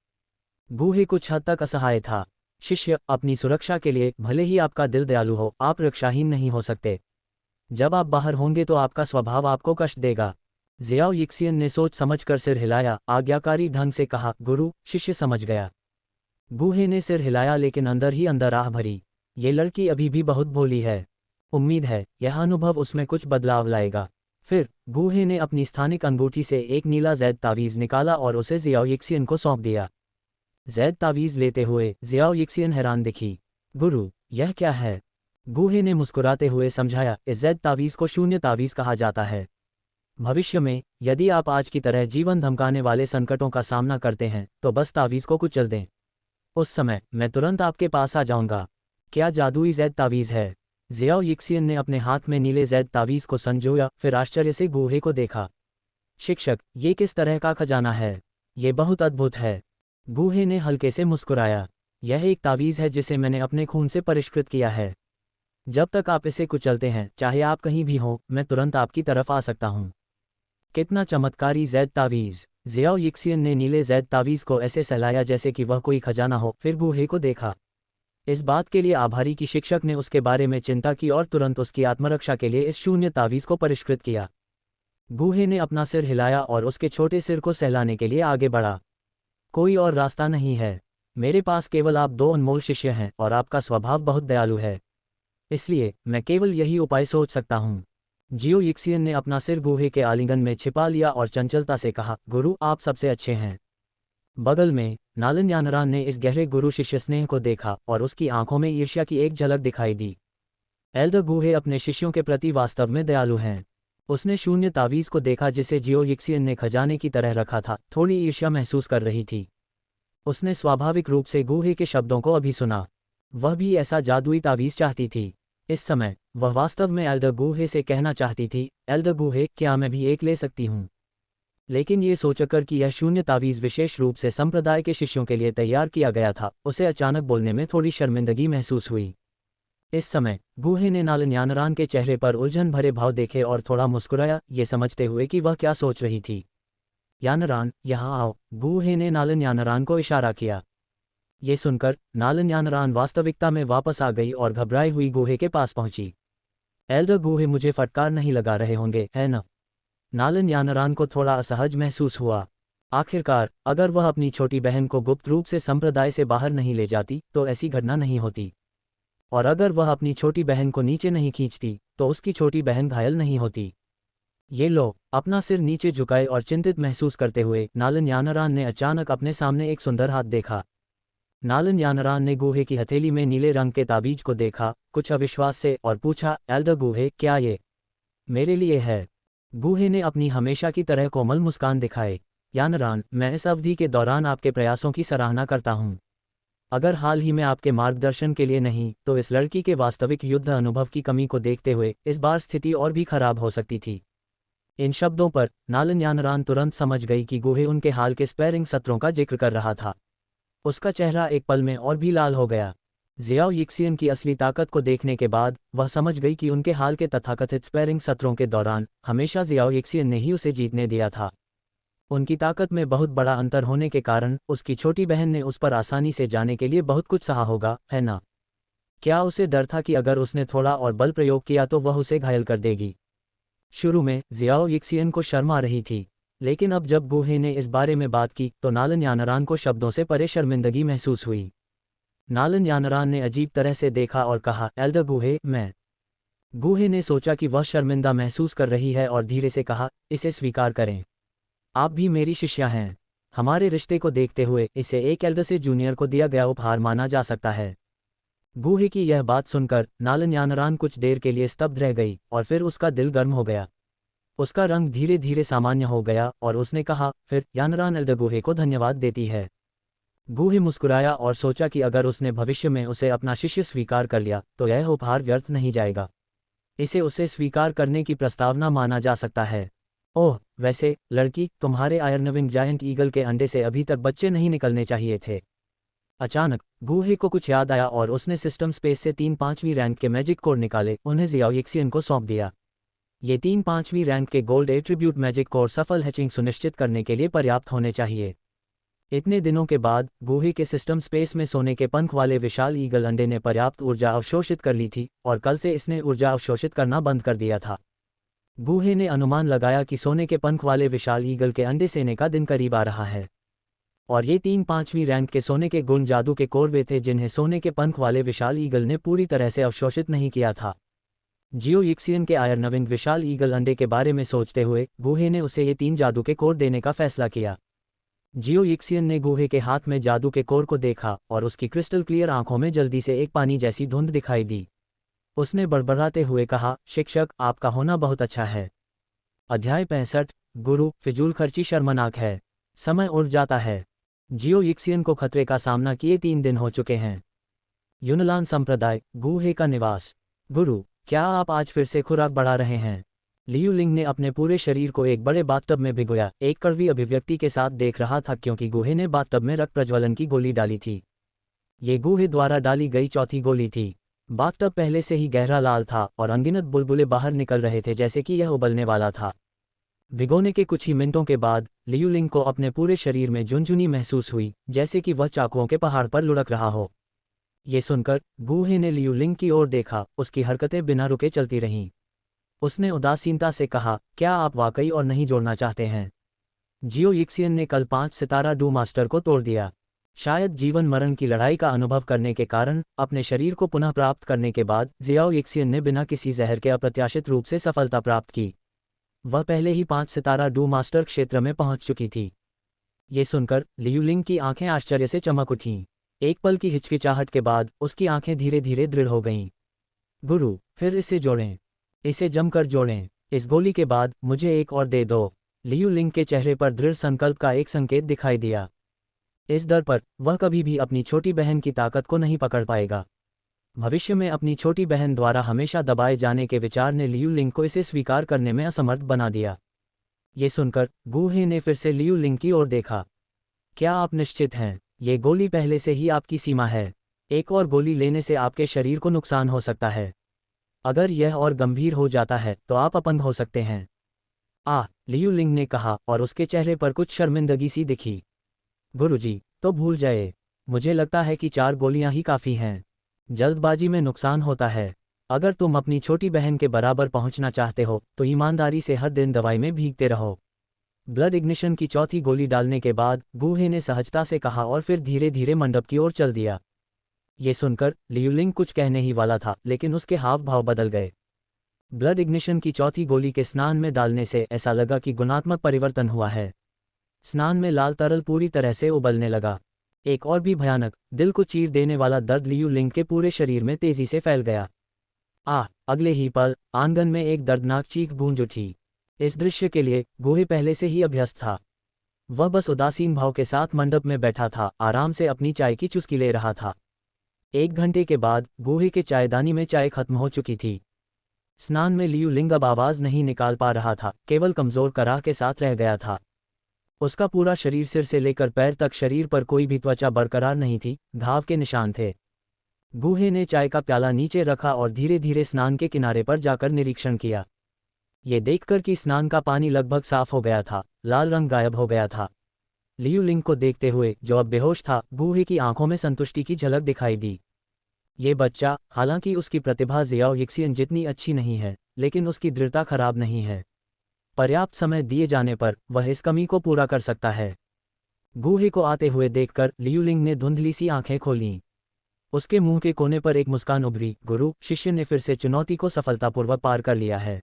गूहे कुछ हद तक असहाय था। शिष्य, अपनी सुरक्षा के लिए भले ही आपका दिल दयालु हो, आप रक्षाहीन नहीं हो सकते। जब आप बाहर होंगे तो आपका स्वभाव आपको कष्ट देगा। जियाओ यिक्सियन ने सोच समझकर सिर हिलाया, आज्ञाकारी ढंग से कहा, गुरु, शिष्य समझ गया। गूहे ने सिर हिलाया, लेकिन अंदर ही अंदर आह भरी। ये लड़की अभी भी बहुत भोली है। उम्मीद है यह अनुभव उसमें कुछ बदलाव लाएगा। फिर गूहे ने अपनी स्थानिक अंगूठी से एक नीला जैद तावीज़ निकाला और उसे जियाओ यिक्सियन को सौंप दिया। जैद तावीज़ लेते हुए जियाओ यिक्सियन हैरान दिखी। गुरु, यह क्या है? गूहे ने मुस्कुराते हुए समझाया, इस जैद तावीज़ को शून्य तावीज़ कहा जाता है। भविष्य में यदि आप आज की तरह जीवन धमकाने वाले संकटों का सामना करते हैं तो बस तावीज़ को कुचल दें। उस समय मैं तुरंत आपके पास आ जाऊंगा। क्या जादुई जैद तावीज़ है? जियाओ यिक्सियन ने अपने हाथ में नीले जैद तावीज़ को संजोया, फिर आश्चर्य से गूहे को देखा। शिक्षक, ये किस तरह का खजाना है? ये बहुत अद्भुत है। गूहे ने हल्के से मुस्कुराया। यह एक तावीज़ है जिसे मैंने अपने खून से परिष्कृत किया है। जब तक आप इसे कुचलते हैं, चाहे आप कहीं भी हों, मैं तुरंत आपकी तरफ आ सकता हूँ। कितना चमत्कारी जैद तावीज़! ज़ियाओ यिक्सियन ने नीले जैद तावीज़ को ऐसे सहलाया जैसे कि वह कोई खजाना हो, फिर गूहे को देखा। इस बात के लिए आभारी कि शिक्षक ने उसके बारे में चिंता की और तुरंत उसकी आत्मरक्षा के लिए इस शून्य तावीज़ को परिष्कृत किया। गूहे ने अपना सिर हिलाया और उसके छोटे सिर को सहलाने के लिए आगे बढ़ा। कोई और रास्ता नहीं है। मेरे पास केवल आप दो अनमोल शिष्य हैं और आपका स्वभाव बहुत दयालु है। इसलिए मैं केवल यही उपाय सोच सकता हूँ। जियो यिक्सियन ने अपना सिर गूहे के आलिंगन में छिपा लिया और चंचलता से कहा, गुरु आप सबसे अच्छे हैं। बगल में नालन यानरान ने इस गहरे गुरु शिष्य स्नेह को देखा और उसकी आंखों में ईर्ष्या की एक झलक दिखाई दी। एल्डर गूहे अपने शिष्यों के प्रति वास्तव में दयालु हैं। उसने शून्य तावीज़ को देखा जिसे जियो यिक्सियन ने खजाने की तरह रखा था, थोड़ी ईर्ष्या महसूस कर रही थी। उसने स्वाभाविक रूप से गूहे के शब्दों को अभी सुना। वह भी ऐसा जादुई तावीज़ चाहती थी। इस समय वह वास्तव में एल्डर गूहे से कहना चाहती थी, एल्डर गूहे क्या मैं भी एक ले सकती हूँ। लेकिन ये सोचकर कि यह शून्य तावीज़ विशेष रूप से संप्रदाय के शिष्यों के लिए तैयार किया गया था, उसे अचानक बोलने में थोड़ी शर्मिंदगी महसूस हुई। इस समय गूहे ने नालन यानरान के चेहरे पर उलझन भरे भाव देखे और थोड़ा मुस्कुराया, ये समझते हुए कि वह क्या सोच रही थी। यानरान, यहाँ आओ, गूहे ने नालन यानरान को इशारा किया। ये सुनकर नालन यानरान वास्तविकता में वापस आ गई और घबराई हुई गूहे के पास पहुंची। एल्डर गूहे मुझे फटकार नहीं लगा रहे होंगे, है न? नालन यानरान को थोड़ा असहज महसूस हुआ। आखिरकार अगर वह अपनी छोटी बहन को गुप्त रूप से संप्रदाय से बाहर नहीं ले जाती तो ऐसी घटना नहीं होती। और अगर वह अपनी छोटी बहन को नीचे नहीं खींचती तो उसकी छोटी बहन घायल नहीं होती। ये लो, अपना सिर नीचे झुकाए और चिंतित महसूस करते हुए नालन यानरान ने अचानक अपने सामने एक सुंदर हाथ देखा। नालन यानरान ने गूहे की हथेली में नीले रंग के ताबीज को देखा, कुछ अविश्वास से, और पूछा, एल्डर गूहे, क्या ये मेरे लिए है? गूहे ने अपनी हमेशा की तरह कोमल मुस्कान दिखाए। यानरान, मैं इस अवधि के दौरान आपके प्रयासों की सराहना करता हूँ। अगर हाल ही में आपके मार्गदर्शन के लिए नहीं तो इस लड़की के वास्तविक युद्ध अनुभव की कमी को देखते हुए इस बार स्थिति और भी खराब हो सकती थी। इन शब्दों पर नालन यानरान तुरंत समझ गई कि गूहे उनके हाल के स्पैरिंग सत्रों का जिक्र कर रहा था। उसका चेहरा एक पल में और भी लाल हो गया। ज़ियाओ यिक्सियन की असली ताकत को देखने के बाद वह समझ गई कि उनके हाल के तथाकथित स्पैरिंग सत्रों के दौरान हमेशा ज़ियाओ यिक्सियन ने ही उसे जीतने दिया था। उनकी ताकत में बहुत बड़ा अंतर होने के कारण उसकी छोटी बहन ने उस पर आसानी से जाने के लिए बहुत कुछ सहा होगा, है ना? क्या उसे डर था कि अगर उसने थोड़ा और बल प्रयोग किया तो वह उसे घायल कर देगी? शुरू में ज़ियाओ यिक्सियन को शर्म आ रही थी, लेकिन अब जब गूहे ने इस बारे में बात की तो नालन यानरान को शब्दों से परे शर्मिंदगी महसूस हुई। नालन यानरान ने अजीब तरह से देखा और कहा, एल्डर गूहे, मैं। गूहे ने सोचा कि वह शर्मिंदा महसूस कर रही है और धीरे से कहा, इसे स्वीकार करें। आप भी मेरी शिष्या हैं। हमारे रिश्ते को देखते हुए इसे एक एल्डर से जूनियर को दिया गया उपहार माना जा सकता है। गूहे की यह बात सुनकर नालन यानरान कुछ देर के लिए स्तब्ध रह गई और फिर उसका दिल गर्म हो गया। उसका रंग धीरे धीरे सामान्य हो गया और उसने कहा, फिर यानरान एल्डर गूहे को धन्यवाद देती है। गूहे मुस्कुराया और सोचा कि अगर उसने भविष्य में उसे अपना शिष्य स्वीकार कर लिया तो यह उपहार व्यर्थ नहीं जाएगा। इसे उसे स्वीकार करने की प्रस्तावना माना जा सकता है। ओह, वैसे लड़की, तुम्हारे आयरनविंग जायंट ईगल के अंडे से अभी तक बच्चे नहीं निकलने चाहिए थे। अचानक गूहे को कुछ याद आया और उसने सिस्टम स्पेस से 3-5वीं रैंक के मैजिक कोर निकाले, उन्हें ज़ियाओ यिक्सियन को सौंप दिया। ये 3-5वीं रैंक के गोल्ड एट्रीब्यूट मैजिक कोर सफल हैचिंग सुनिश्चित करने के लिए पर्याप्त होने चाहिए। इतने दिनों के बाद गूहे के सिस्टम स्पेस में सोने के पंख वाले विशाल ईगल अंडे ने पर्याप्त ऊर्जा अवशोषित कर ली थी और कल से इसने ऊर्जा अवशोषित करना बंद कर दिया था। गूहे ने अनुमान लगाया कि सोने के पंख वाले विशाल ईगल के अंडे सेने का दिन करीब आ रहा है। और ये 3-5वीं रैंक के सोने के गुण जादू के कोर वे थे जिन्हें सोने के पंख वाले विशाल ईगल ने पूरी तरह से अवशोषित नहीं किया था। जियो यिक्सियन के आयरनविंग विशाल ईगल अंडे के बारे में सोचते हुए गूहे ने उसे ये 3 जादू के कोर देने का फैसला किया। जियो यिक्सियन ने गूहे के हाथ में जादू के कोर को देखा और उसकी क्रिस्टल क्लियर आंखों में जल्दी से एक पानी जैसी धुंध दिखाई दी। उसने बड़बड़ाते हुए कहा, शिक्षक, आपका होना बहुत अच्छा है। अध्याय 65, गुरु, फिजूल खर्ची शर्मनाक है। समय उड़ जाता है। जियो यिक्सियन को खतरे का सामना किए 3 दिन हो चुके हैं। यूनलान संप्रदाय, गूहे का निवास। गुरु, क्या आप आज फिर से खुराक बढ़ा रहे हैं? लियू लिंग ने अपने पूरे शरीर को एक बड़े बाथटब में भिगोया, एक कड़वी अभिव्यक्ति के साथ देख रहा था क्योंकि गूहे ने बाथटब में रक्त प्रज्वलन की गोली डाली थी। ये गूहे द्वारा डाली गई चौथी गोली थी। बाथटब पहले से ही गहरा लाल था और अनगिनत बुलबुले बाहर निकल रहे थे जैसे कि यह उबलने वाला था। भिगोने के कुछ ही मिनटों के बाद लियू लिंग को अपने पूरे शरीर में झुनझुनी महसूस हुई, जैसे कि वह चाकुओं के पहाड़ पर लुढ़क रहा हो। ये सुनकर गूहे ने लियू लिंग की ओर देखा, उसकी हरकतें बिना रुके चलती रहीं। उसने उदासीनता से कहा, क्या आप वाकई और नहीं जोड़ना चाहते हैं? जियो यिक्सियन ने कल 5 सितारा डू मास्टर को तोड़ दिया। शायद जीवन मरण की लड़ाई का अनुभव करने के कारण अपने शरीर को पुनः प्राप्त करने के बाद जियाओ यिक्सियन ने बिना किसी जहर के अप्रत्याशित रूप से सफलता प्राप्त की। वह पहले ही 5 सितारा डू मास्टर क्षेत्र में पहुंच चुकी थी। ये सुनकर लियू लिंग की आंखें आश्चर्य से चमक उठीं। एक पल की हिचकिचाहट के बाद उसकी आंखें धीरे धीरे दृढ़ हो गईं। गुरु, फिर इसे जोड़ें, इसे जमकर जोड़ें। इस गोली के बाद मुझे एक और दे दो। लियू लिंग के चेहरे पर दृढ़ संकल्प का एक संकेत दिखाई दिया। इस दर पर वह कभी भी अपनी छोटी बहन की ताकत को नहीं पकड़ पाएगा। भविष्य में अपनी छोटी बहन द्वारा हमेशा दबाए जाने के विचार ने लियू लिंग को इसे स्वीकार करने में असमर्थ बना दिया। ये सुनकर गूहे ने फिर से लियू लिंग की ओर देखा। क्या आप निश्चित हैं? ये गोली पहले से ही आपकी सीमा है। एक और गोली लेने से आपके शरीर को नुकसान हो सकता है। अगर यह और गंभीर हो जाता है तो आप अपंग हो सकते हैं। लियू लिंग ने कहा और उसके चेहरे पर कुछ शर्मिंदगी सी दिखी। गुरुजी, तो भूल जाए। मुझे लगता है कि 4 गोलियां ही काफ़ी हैं। जल्दबाजी में नुकसान होता है। अगर तुम अपनी छोटी बहन के बराबर पहुंचना चाहते हो तो ईमानदारी से हर दिन दवाई में भीगते रहो। ब्लड इग्निशन की चौथी गोली डालने के बाद गूहे ने सहजता से कहा और फिर धीरे धीरे मंडप की ओर चल दिया। ये सुनकर लियू लिंग कुछ कहने ही वाला था, लेकिन उसके हाव भाव बदल गए। ब्लड इग्निशन की चौथी गोली के स्नान में डालने से ऐसा लगा कि गुणात्मक परिवर्तन हुआ है। स्नान में लाल तरल पूरी तरह से उबलने लगा। एक और भी भयानक, दिल को चीर देने वाला दर्द लियू लिंग के पूरे शरीर में तेजी से फैल गया। अगले ही पल आंगन में एक दर्दनाक चीख गूंज उठी। इस दृश्य के लिए गूहे पहले से ही अभ्यस्त था। वह बस उदासीन भाव के साथ मंडप में बैठा था, आराम से अपनी चाय की चुस्की ले रहा था। 1 घंटे के बाद गूहे के चायदानी में चाय खत्म हो चुकी थी। स्नान में लियू लिंग अब आवाज नहीं निकाल पा रहा था, केवल कमजोर कराह के साथ रह गया था। उसका पूरा शरीर सिर से लेकर पैर तक शरीर पर कोई भी त्वचा बरकरार नहीं थी, घाव के निशान थे। गूहे ने चाय का प्याला नीचे रखा और धीरे धीरे स्नान के किनारे पर जाकर निरीक्षण किया। ये देखकर कि स्नान का पानी लगभग साफ हो गया था, लाल रंग गायब हो गया था। लियू लिंग को देखते हुए, जो अब बेहोश था, गूहे की आंखों में संतुष्टि की झलक दिखाई दी। ये बच्चा, हालांकि उसकी प्रतिभा जियाओ यिक्सियन जितनी अच्छी नहीं है, लेकिन उसकी दृढ़ता खराब नहीं है। पर्याप्त समय दिए जाने पर वह इस कमी को पूरा कर सकता है। गूहे को आते हुए देखकर लियू लिंग ने धुंधली सी आंखें खोलीं। उसके मुंह के कोने पर एक मुस्कान उभरी। गुरु, शिष्य ने फिर से चुनौती को सफलतापूर्वक पार कर लिया है।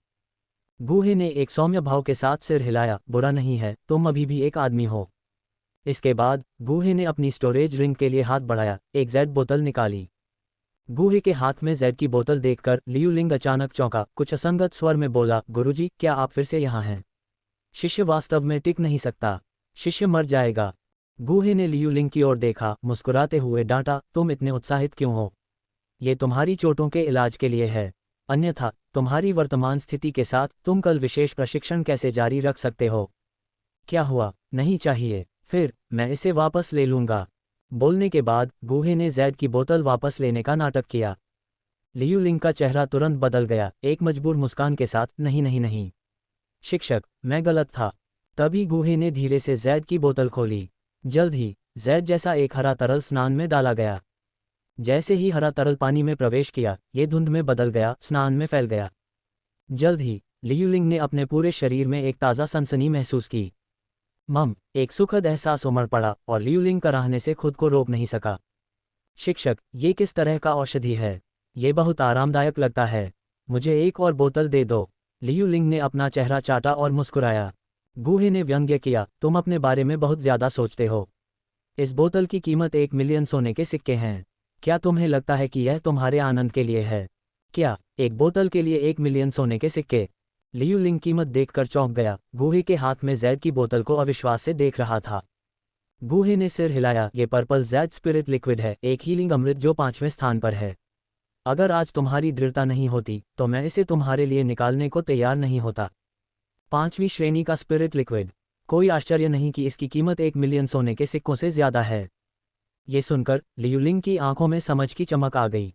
गूहे ने एक सौम्य भाव के साथ सिर हिलाया। बुरा नहीं है, तुम अभी भी एक आदमी हो। इसके बाद गूहे ने अपनी स्टोरेज रिंग के लिए हाथ बढ़ाया, एक जेड बोतल निकाली। गूहे के हाथ में जेड की बोतल देखकर लियू लिंग अचानक चौंका, कुछ असंगत स्वर में बोला, गुरुजी, क्या आप फिर से यहाँ हैं? शिष्य वास्तव में टिक नहीं सकता। शिष्य मर जाएगा। गूहे ने लियू लिंग की ओर देखा, मुस्कुराते हुए डांटा, तुम इतने उत्साहित क्यों हो? ये तुम्हारी चोटों के इलाज के लिए है। अन्यथा तुम्हारी वर्तमान स्थिति के साथ तुम कल विशेष प्रशिक्षण कैसे जारी रख सकते हो? क्या हुआ? नहीं चाहिए। फिर मैं इसे वापस ले लूंगा। बोलने के बाद गूहे ने जेड की बोतल वापस लेने का नाटक किया। लियू लिंग का चेहरा तुरंत बदल गया, एक मजबूर मुस्कान के साथ, नहीं नहीं नहीं शिक्षक, मैं गलत था। तभी गूहे ने धीरे से जेड की बोतल खोली। जल्द ही जेड जैसा एक हरा तरल स्नान में डाला गया। जैसे ही हरा तरल पानी में प्रवेश किया, ये धुंध में बदल गया, स्नान में फैल गया। जल्द ही लियू लिंग ने अपने पूरे शरीर में एक ताज़ा सनसनी महसूस की। एक सुखद एहसास उमड़ पड़ा और लियू लिंग कराहने से खुद को रोक नहीं सका। शिक्षक, ये किस तरह का औषधि है? ये बहुत आरामदायक लगता है। मुझे एक और बोतल दे दो। लियू लिंग ने अपना चेहरा चाटा और मुस्कुराया। गूहे ने व्यंग्य किया, तुम अपने बारे में बहुत ज्यादा सोचते हो। इस बोतल की कीमत 1 मिलियन सोने के सिक्के हैं। क्या तुम्हें लगता है कि यह तुम्हारे आनंद के लिए है? क्या एक बोतल के लिए 1 मिलियन सोने के सिक्के? लियू लिंग कीमत देखकर चौंक गया। गूहे के हाथ में जेड की बोतल को अविश्वास से देख रहा था। गूहे ने सिर हिलाया, ये पर्पल जेड स्पिरिट लिक्विड है, एक हीलिंग अमृत जो 5वें स्थान पर है। अगर आज तुम्हारी दृढ़ता नहीं होती तो मैं इसे तुम्हारे लिए निकालने को तैयार नहीं होता। 5वीं श्रेणी का स्पिरिट लिक्विड। कोई आश्चर्य नहीं कि इसकी कीमत 1 मिलियन सोने के सिक्कों से ज्यादा है। ये सुनकर लियू लिंग की आंखों में समझ की चमक आ गई।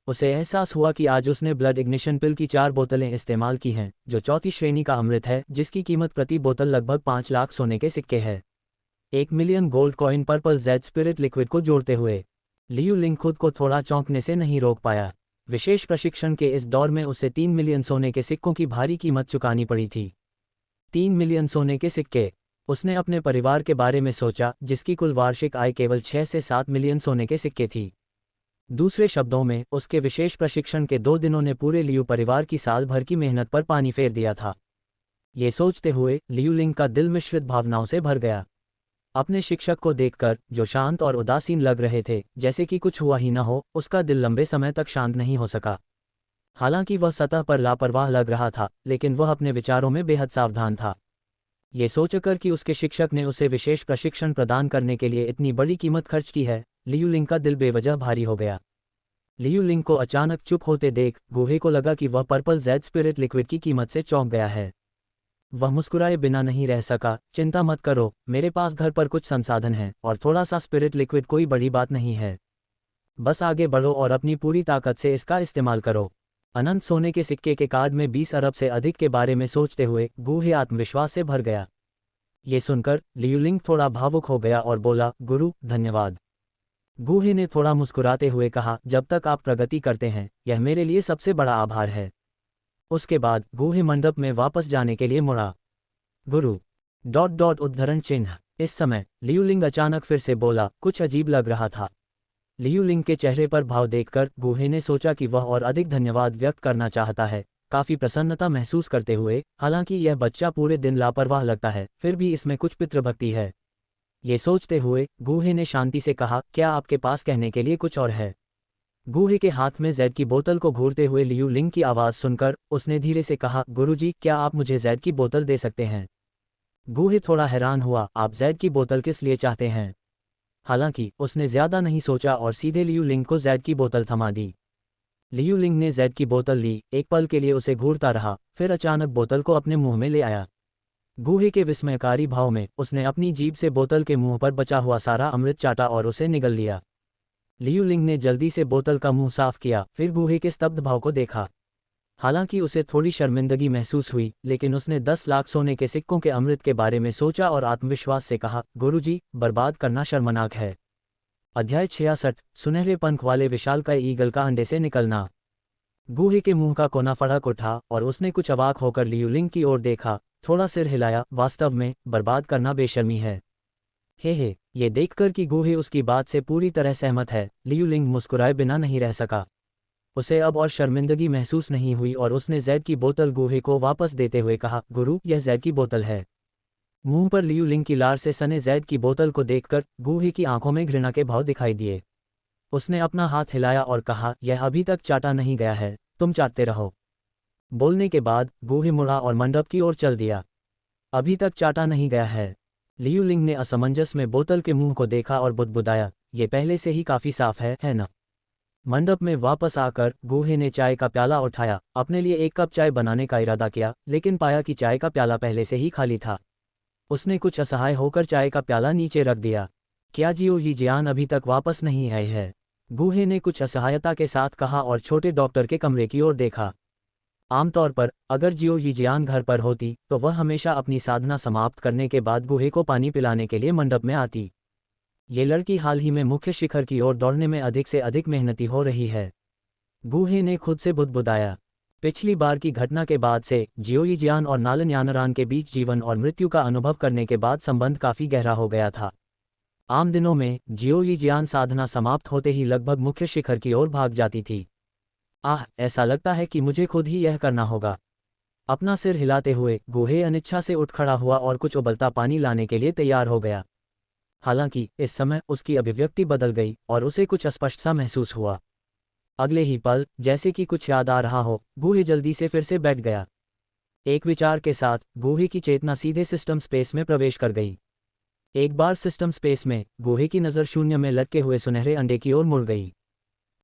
उसे एहसास हुआ कि आज उसने ब्लड इग्निशन पिल की 4 बोतलें इस्तेमाल की हैं, जो चौथी श्रेणी का अमृत है, जिसकी कीमत प्रति बोतल लगभग 5 लाख सोने के सिक्के है। 1 million gold coin purple Z spirit liquid को जोड़ते हुए लियू लिंग खुद को थोड़ा चौंकने से नहीं रोक पाया। विशेष प्रशिक्षण के इस दौर में उसे 3 मिलियन सोने के सिक्कों की भारी कीमत चुकानी पड़ी थी। 3 मिलियन सोने के सिक्के। उसने अपने परिवार के बारे में सोचा, जिसकी कुल वार्षिक आय केवल 6 से 7 मिलियन सोने के सिक्के थी। दूसरे शब्दों में, उसके विशेष प्रशिक्षण के 2 दिनों ने पूरे लियू परिवार की साल भर की मेहनत पर पानी फेर दिया था। ये सोचते हुए लियू लिंग का दिल मिश्रित भावनाओं से भर गया। अपने शिक्षक को देखकर, जो शांत और उदासीन लग रहे थे, जैसे कि कुछ हुआ ही न हो, उसका दिल लंबे समय तक शांत नहीं हो सका। हालांकि वह सतह पर लापरवाह लग रहा था, लेकिन वह अपने विचारों में बेहद सावधान था। ये सोचकर कि उसके शिक्षक ने उसे विशेष प्रशिक्षण प्रदान करने के लिए इतनी बड़ी कीमत खर्च की है, लियू लिंग का दिल बेवजह भारी हो गया। लियू लिंग को अचानक चुप होते देख गुहे को लगा कि वह पर्पल जेड स्पिरिट लिक्विड की कीमत से चौंक गया है। वह मुस्कुराए बिना नहीं रह सका। चिंता मत करो, मेरे पास घर पर कुछ संसाधन हैं, और थोड़ा सा स्पिरिट लिक्विड कोई बड़ी बात नहीं है। बस आगे बढ़ो और अपनी पूरी ताकत से इसका इस्तेमाल करो। अनंत सोने के सिक्के के कार्ड में 20 अरब से अधिक के बारे में सोचते हुए गुहे आत्मविश्वास से भर गया। ये सुनकर लियू लिंग थोड़ा भावुक हो गया और बोला, गुरु, धन्यवाद। गुहे ने थोड़ा मुस्कुराते हुए कहा, जब तक आप प्रगति करते हैं, यह मेरे लिए सबसे बड़ा आभार है। उसके बाद गुहे मंडप में वापस जाने के लिए मुड़ा। गुरु उद्धरण चिन्ह। इस समय लियू लिंग अचानक फिर से बोला, कुछ अजीब लग रहा था। लियू लिंग के चेहरे पर भाव देखकर गुहे ने सोचा कि वह और अधिक धन्यवाद व्यक्त करना चाहता है, काफी प्रसन्नता महसूस करते हुए। हालांकि यह बच्चा पूरे दिन लापरवाह लगता है, फिर भी इसमें कुछ पितृभक्ति है। ये सोचते हुए गुहे ने शांति से कहा, क्या आपके पास कहने के लिए कुछ और है? गुहे के हाथ में जेड की बोतल को घूरते हुए लियू लिंग की आवाज़ सुनकर उसने धीरे से कहा, गुरुजी, क्या आप मुझे जेड की बोतल दे सकते हैं? गुहे थोड़ा हैरान हुआ, आप जेड की बोतल किस लिए चाहते हैं? हालांकि उसने ज्यादा नहीं सोचा और सीधे लियू लिंग को जेड की बोतल थमा दी। लियू लिंग ने जेड की बोतल ली, एक पल के लिए उसे घूरता रहा, फिर अचानक बोतल को अपने मुंह में ले आया। गुहे के विस्मयकारी भाव में उसने अपनी जीभ से बोतल के मुंह पर बचा हुआ सारा अमृत चाटा और उसे निगल लिया। लियू लिंग ने जल्दी से बोतल का मुंह साफ किया, फिर गुहे के स्तब्ध भाव को देखा। हालांकि उसे थोड़ी शर्मिंदगी महसूस हुई, लेकिन उसने 10 लाख सोने के सिक्कों के अमृत के बारे में सोचा और आत्मविश्वास से कहा, गुरुजी, बर्बाद करना शर्मनाक है। अध्याय 66, सुनहरे पंख वाले विशालकाय ईगल का अंडे से निकलना। गुहे के मुंह का कोना फड़क उठा और उसने कुछ अवाक होकर लियू लिंग की ओर देखा, थोड़ा सिर हिलाया। वास्तव में बर्बाद करना बेशर्मी है। हे, ये देखकर कि गुहे उसकी बात से पूरी तरह सहमत है, लियू लिंग मुस्कुराए बिना नहीं रह सका। उसे अब और शर्मिंदगी महसूस नहीं हुई और उसने जेड की बोतल गुहे को वापस देते हुए कहा, गुरु, यह जेड की बोतल है। मुंह पर लियू लिंग की लार से सने जेड की बोतल को देखकर गुहे की आंखों में घृणा के भाव दिखाई दिए। उसने अपना हाथ हिलाया और कहा, यह अभी तक चाटा नहीं गया है, तुम चाटते रहो। बोलने के बाद गुहे मुड़ा और मंडप की ओर चल दिया। अभी तक चाटा नहीं गया है। लियू लिंग ने असमंजस में बोतल के मुंह को देखा और बुदबुदाया, ये पहले से ही काफी साफ है ना? मंडप में वापस आकर गुहे ने चाय का प्याला उठाया, अपने लिए एक कप चाय बनाने का इरादा किया, लेकिन पाया कि चाय का प्याला पहले से ही खाली था। उसने कुछ असहाय होकर चाय का प्याला नीचे रख दिया। क्या जियो यी जियान अभी तक वापस नहीं आई है? गुहे ने कुछ असहायता के साथ कहा और छोटे डॉक्टर के कमरे की ओर देखा। आमतौर पर अगर जियो यी जियान घर पर होती तो वह हमेशा अपनी साधना समाप्त करने के बाद गुहे को पानी पिलाने के लिए मंडप में आती। ये लड़की हाल ही में मुख्य शिखर की ओर दौड़ने में अधिक से अधिक मेहनती हो रही है। गुहे ने खुद से बुदबुदाया। पिछली बार की घटना के बाद से जियो यी जियान और नालन यानरान के बीच जीवन और मृत्यु का अनुभव करने के बाद संबंध काफी गहरा हो गया था। आम दिनों में जियो यी जियान साधना समाप्त होते ही लगभग मुख्य शिखर की ओर भाग जाती थी। ऐसा लगता है कि मुझे खुद ही यह करना होगा। अपना सिर हिलाते हुए गुहे अनिच्छा से उठ खड़ा हुआ और कुछ उबलता पानी लाने के लिए तैयार हो गया। हालांकि इस समय उसकी अभिव्यक्ति बदल गई और उसे कुछ अस्पष्ट सा महसूस हुआ। अगले ही पल, जैसे कि कुछ याद आ रहा हो, गुहे जल्दी से फिर से बैठ गया। एक विचार के साथ गुहे की चेतना सीधे सिस्टम स्पेस में प्रवेश कर गई। एक बार सिस्टम स्पेस में गुहे की नज़र शून्य में लटके हुए सुनहरे अंडे की ओर मुड़ गई।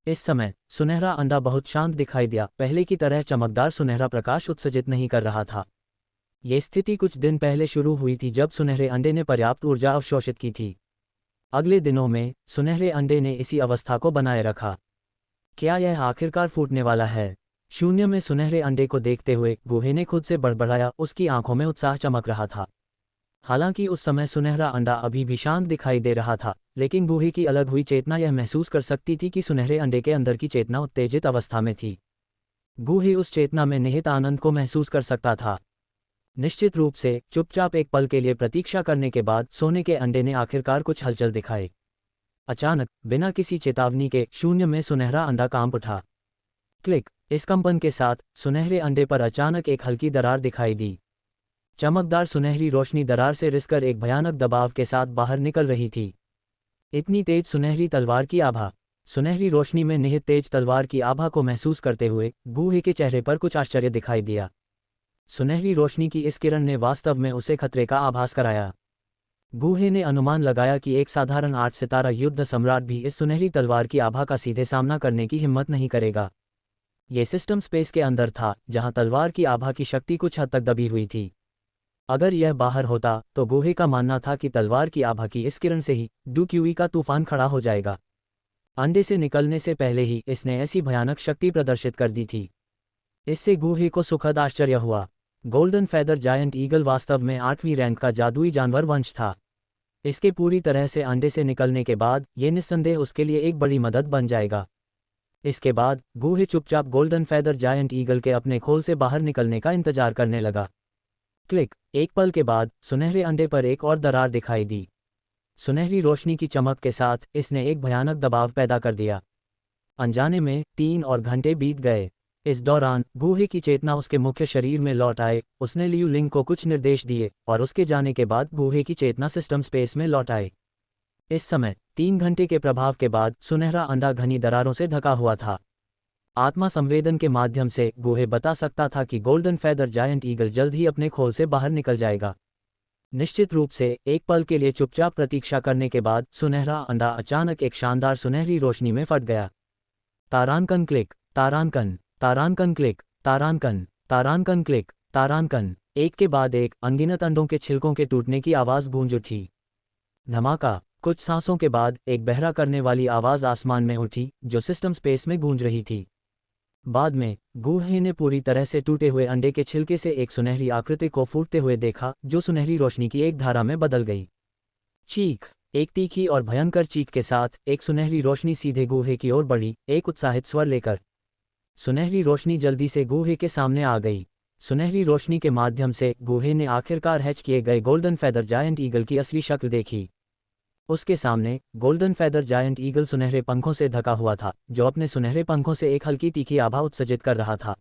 इस समय सुनहरा अंडा बहुत शांत दिखाई दिया, पहले की तरह चमकदार सुनहरा प्रकाश उत्सर्जित नहीं कर रहा था। ये स्थिति कुछ दिन पहले शुरू हुई थी जब सुनहरे अंडे ने पर्याप्त ऊर्जा अवशोषित की थी। अगले दिनों में सुनहरे अंडे ने इसी अवस्था को बनाए रखा। क्या यह आखिरकार फूटने वाला है? शून्य में सुनहरे अंडे को देखते हुए गूहे ने खुद से बड़बड़ाया, उसकी आंखों में उत्साह चमक रहा था। हालांकि उस समय सुनहरा अंडा अभी भी शांत दिखाई दे रहा था, लेकिन गूहे की अलग हुई चेतना यह महसूस कर सकती थी कि सुनहरे अंडे के अंदर की चेतना उत्तेजित अवस्था में थी। गूहे उस चेतना में निहित आनंद को महसूस कर सकता था। निश्चित रूप से चुपचाप एक पल के लिए प्रतीक्षा करने के बाद सोने के अंडे ने आखिरकार कुछ हलचल दिखाई। अचानक बिना किसी चेतावनी के शून्य में सुनहरा अंडा कांप उठा। क्लिक। इस कंपन के साथ सुनहरे अंडे पर अचानक एक हल्की दरार दिखाई दी। चमकदार सुनहरी रोशनी दरार से रिसकर एक भयानक दबाव के साथ बाहर निकल रही थी। इतनी तेज सुनहरी तलवार की आभा। सुनहरी रोशनी में निहित तेज तलवार की आभा को महसूस करते हुए गूहे के चेहरे पर कुछ आश्चर्य दिखाई दिया। सुनहरी रोशनी की इस किरण ने वास्तव में उसे खतरे का आभास कराया। गूहे ने अनुमान लगाया कि एक साधारण 8 सितारा युद्ध सम्राट भी इस सुनहरी तलवार की आभा का सीधे सामना करने की हिम्मत नहीं करेगा। ये सिस्टम स्पेस के अंदर था, जहां तलवार की आभा की शक्ति कुछ हद तक दबी हुई थी। अगर यह बाहर होता तो गूहे का मानना था कि तलवार की आभा की इस किरण से ही डुक्यूई का तूफान खड़ा हो जाएगा। अंडे से निकलने से पहले ही इसने ऐसी भयानक शक्ति प्रदर्शित कर दी थी। इससे गूहे को सुखद आश्चर्य हुआ। गोल्डन फेदर जायंट ईगल वास्तव में 8वीं रैंक का जादुई जानवर वंश था। इसके पूरी तरह से अंडे से निकलने के बाद ये निस्संदेह उसके लिए एक बड़ी मदद बन जाएगा। इसके बाद गूहे चुपचाप गोल्डन फेदर जायंट ईगल के अपने खोल से बाहर निकलने का इंतजार करने लगा। क्लिक। एक पल के बाद सुनहरे अंडे पर एक और दरार दिखाई दी। सुनहरी रोशनी की चमक के साथ इसने एक भयानक दबाव पैदा कर दिया। अनजाने में 3 और घंटे बीत गए। इस दौरान गूहे की चेतना उसके मुख्य शरीर में लौट आए। उसने लियू लिंग को कुछ निर्देश दिए और उसके जाने के बाद गूहे की चेतना सिस्टम स्पेस में लौट आए। इस समय 3 घंटे के प्रभाव के बाद सुनहरा अंडा घनी दरारों से ढका हुआ था। आत्मा संवेदन के माध्यम से गूहे बता सकता था कि गोल्डन फेदर जायंट ईगल जल्द ही अपने खोल से बाहर निकल जाएगा। निश्चित रूप से एक पल के लिए चुपचाप प्रतीक्षा करने के बाद सुनहरा अंडा अचानक एक शानदार सुनहरी रोशनी में फट गया। तारांकन क्लिक। तारांकन। तारांकन क्लिक। तारांकन। तारांकन क्लिक। तारांकन। एक के बाद एक अनगिनत अंडों के छिलकों के टूटने की आवाज गूंज उठी। धमाका। कुछ सांसों के बाद एक बहरा करने वाली आवाज आसमान में उठी जो सिस्टम स्पेस में गूंज रही थी। बाद में गूहे ने पूरी तरह से टूटे हुए अंडे के छिलके से एक सुनहरी आकृति को फूटते हुए देखा जो सुनहरी रोशनी की एक धारा में बदल गई। चीख। एक तीखी और भयंकर चीख के साथ एक सुनहरी रोशनी सीधे गूहे की ओर बढ़ी, एक उत्साहित स्वर लेकर। सुनहरी रोशनी जल्दी से गूहे के सामने आ गई। सुनहरी रोशनी के माध्यम से गूहे ने आखिरकार हैच किए गए गोल्डन फेदर जायंट ईगल की असली शक्ल देखी। उसके सामने गोल्डन फेदर जायंट ईगल सुनहरे पंखों से ढका हुआ था, जो अपने सुनहरे पंखों से एक हल्की तीखी आभा उत्सर्जित कर रहा था।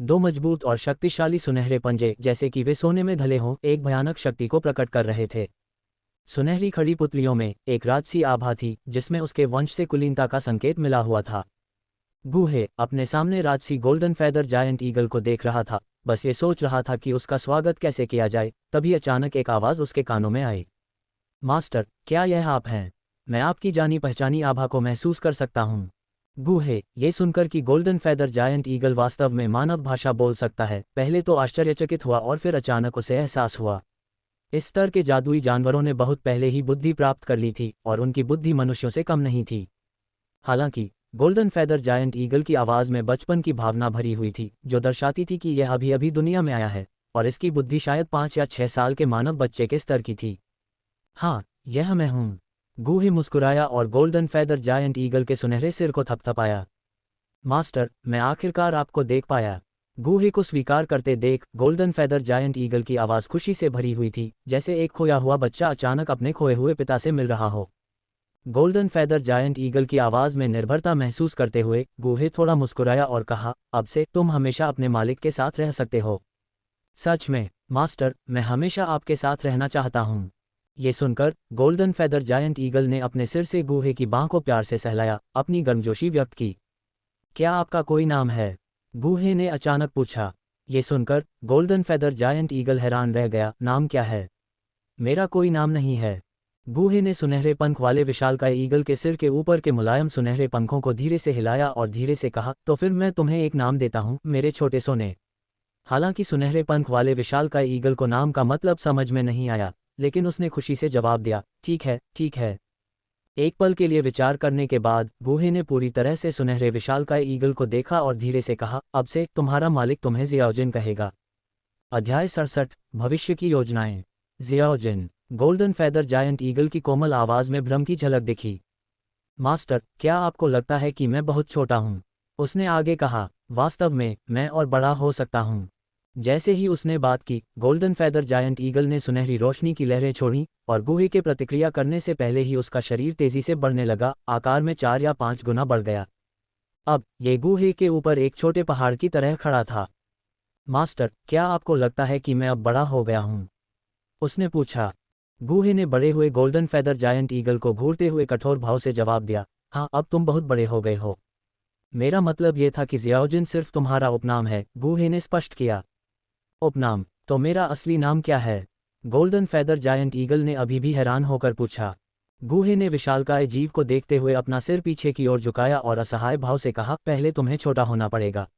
2 मजबूत और शक्तिशाली सुनहरे पंजे, जैसे कि वे सोने में ढले हों, एक भयानक शक्ति को प्रकट कर रहे थे। सुनहरी खड़ी पुतलियों में एक राजसी आभा थी जिसमें उसके वंश से कुलीनता का संकेत मिला हुआ था। गूहे अपने सामने राजसी गोल्डन फेदर जायंट ईगल को देख रहा था, बस ये सोच रहा था कि उसका स्वागत कैसे किया जाए। तभी अचानक एक आवाज़ उसके कानों में आई। मास्टर, क्या यह आप हैं? मैं आपकी जानी पहचानी आभा को महसूस कर सकता हूँ। गूहे ये सुनकर कि गोल्डन फेदर जायंट ईगल वास्तव में मानव भाषा बोल सकता है, पहले तो आश्चर्यचकित हुआ और फिर अचानक उसे एहसास हुआ। इस स्तर के जादुई जानवरों ने बहुत पहले ही बुद्धि प्राप्त कर ली थी और उनकी बुद्धि मनुष्यों से कम नहीं थी। हालांकि गोल्डन फेदर जायंट ईगल की आवाज़ में बचपन की भावना भरी हुई थी, जो दर्शाती थी कि यह अभी अभी दुनिया में आया है और इसकी बुद्धि शायद 5 या 6 साल के मानव बच्चे के स्तर की थी। हाँ, यह मैं हूँ। गूहे मुस्कुराया और गोल्डन फेदर जायंट ईगल के सुनहरे सिर को थपथपाया। मास्टर, मैं आखिरकार आपको देख पाया। गूहे को स्वीकार करते देख गोल्डन फेदर जायंट ईगल की आवाज़ खुशी से भरी हुई थी, जैसे एक खोया हुआ बच्चा अचानक अपने खोए हुए पिता से मिल रहा हो। गोल्डन फेदर जायंट ईगल की आवाज़ में निर्भरता महसूस करते हुए गूहे थोड़ा मुस्कुराया और कहा, अब से तुम हमेशा अपने मालिक के साथ रह सकते हो। सच में मास्टर, मैं हमेशा आपके साथ रहना चाहता हूँ। ये सुनकर गोल्डन फेदर जायंट ईगल ने अपने सिर से गूहे की बांह को प्यार से सहलाया, अपनी गर्मजोशी व्यक्त की। क्या आपका कोई नाम है? गूहे ने अचानक पूछा। ये सुनकर गोल्डन फेदर जायंट ईगल हैरान रह गया। नाम क्या है? मेरा कोई नाम नहीं है। गूहे ने सुनहरे पंख वाले विशालकाय ईगल के सिर के ऊपर के मुलायम सुनहरे पंखों को धीरे से हिलाया और धीरे से कहा, तो फिर मैं तुम्हें एक नाम देता हूँ, मेरे छोटे सोने। हालांकि सुनहरे पंख वाले विशालकाय ईगल को नाम का मतलब समझ में नहीं आया, लेकिन उसने खुशी से जवाब दिया, ठीक है, ठीक है। एक पल के लिए विचार करने के बाद गूहे ने पूरी तरह से सुनहरे विशालकाय ईगल को देखा और धीरे से कहा, अब से तुम्हारा मालिक तुम्हें जियाओजिन कहेगा। अध्याय 67 भविष्य की योजनाएं। जियाओजिन। गोल्डन फेदर जायंट ईगल की कोमल आवाज में भ्रम की झलक दिखी। मास्टर, क्या आपको लगता है कि मैं बहुत छोटा हूँ? उसने आगे कहा, वास्तव में मैं और बड़ा हो सकता हूँ। जैसे ही उसने बात की, गोल्डन फेदर जायंट ईगल ने सुनहरी रोशनी की लहरें छोड़ी और गूहे के प्रतिक्रिया करने से पहले ही उसका शरीर तेजी से बढ़ने लगा, आकार में 4 या 5 गुना बढ़ गया। अब ये गूहे के ऊपर एक छोटे पहाड़ की तरह खड़ा था। मास्टर, क्या आपको लगता है कि मैं अब बड़ा हो गया हूँ? उसने पूछा। गूहे ने बड़े हुए गोल्डन फेदर जायंट ईगल को घूरते हुए कठोर भाव से जवाब दिया, हाँ, अब तुम बहुत बड़े हो गए हो। मेरा मतलब ये था कि जियाओजिन सिर्फ तुम्हारा उपनाम है, गूहे ने स्पष्ट किया। उपनाम? तो मेरा असली नाम क्या है? गोल्डन फेदर जायंट ईगल ने अभी भी हैरान होकर पूछा। गूहे ने विशालकाय जीव को देखते हुए अपना सिर पीछे की ओर झुकाया और असहाय भाव से कहा, पहले तुम्हें छोटा होना पड़ेगा।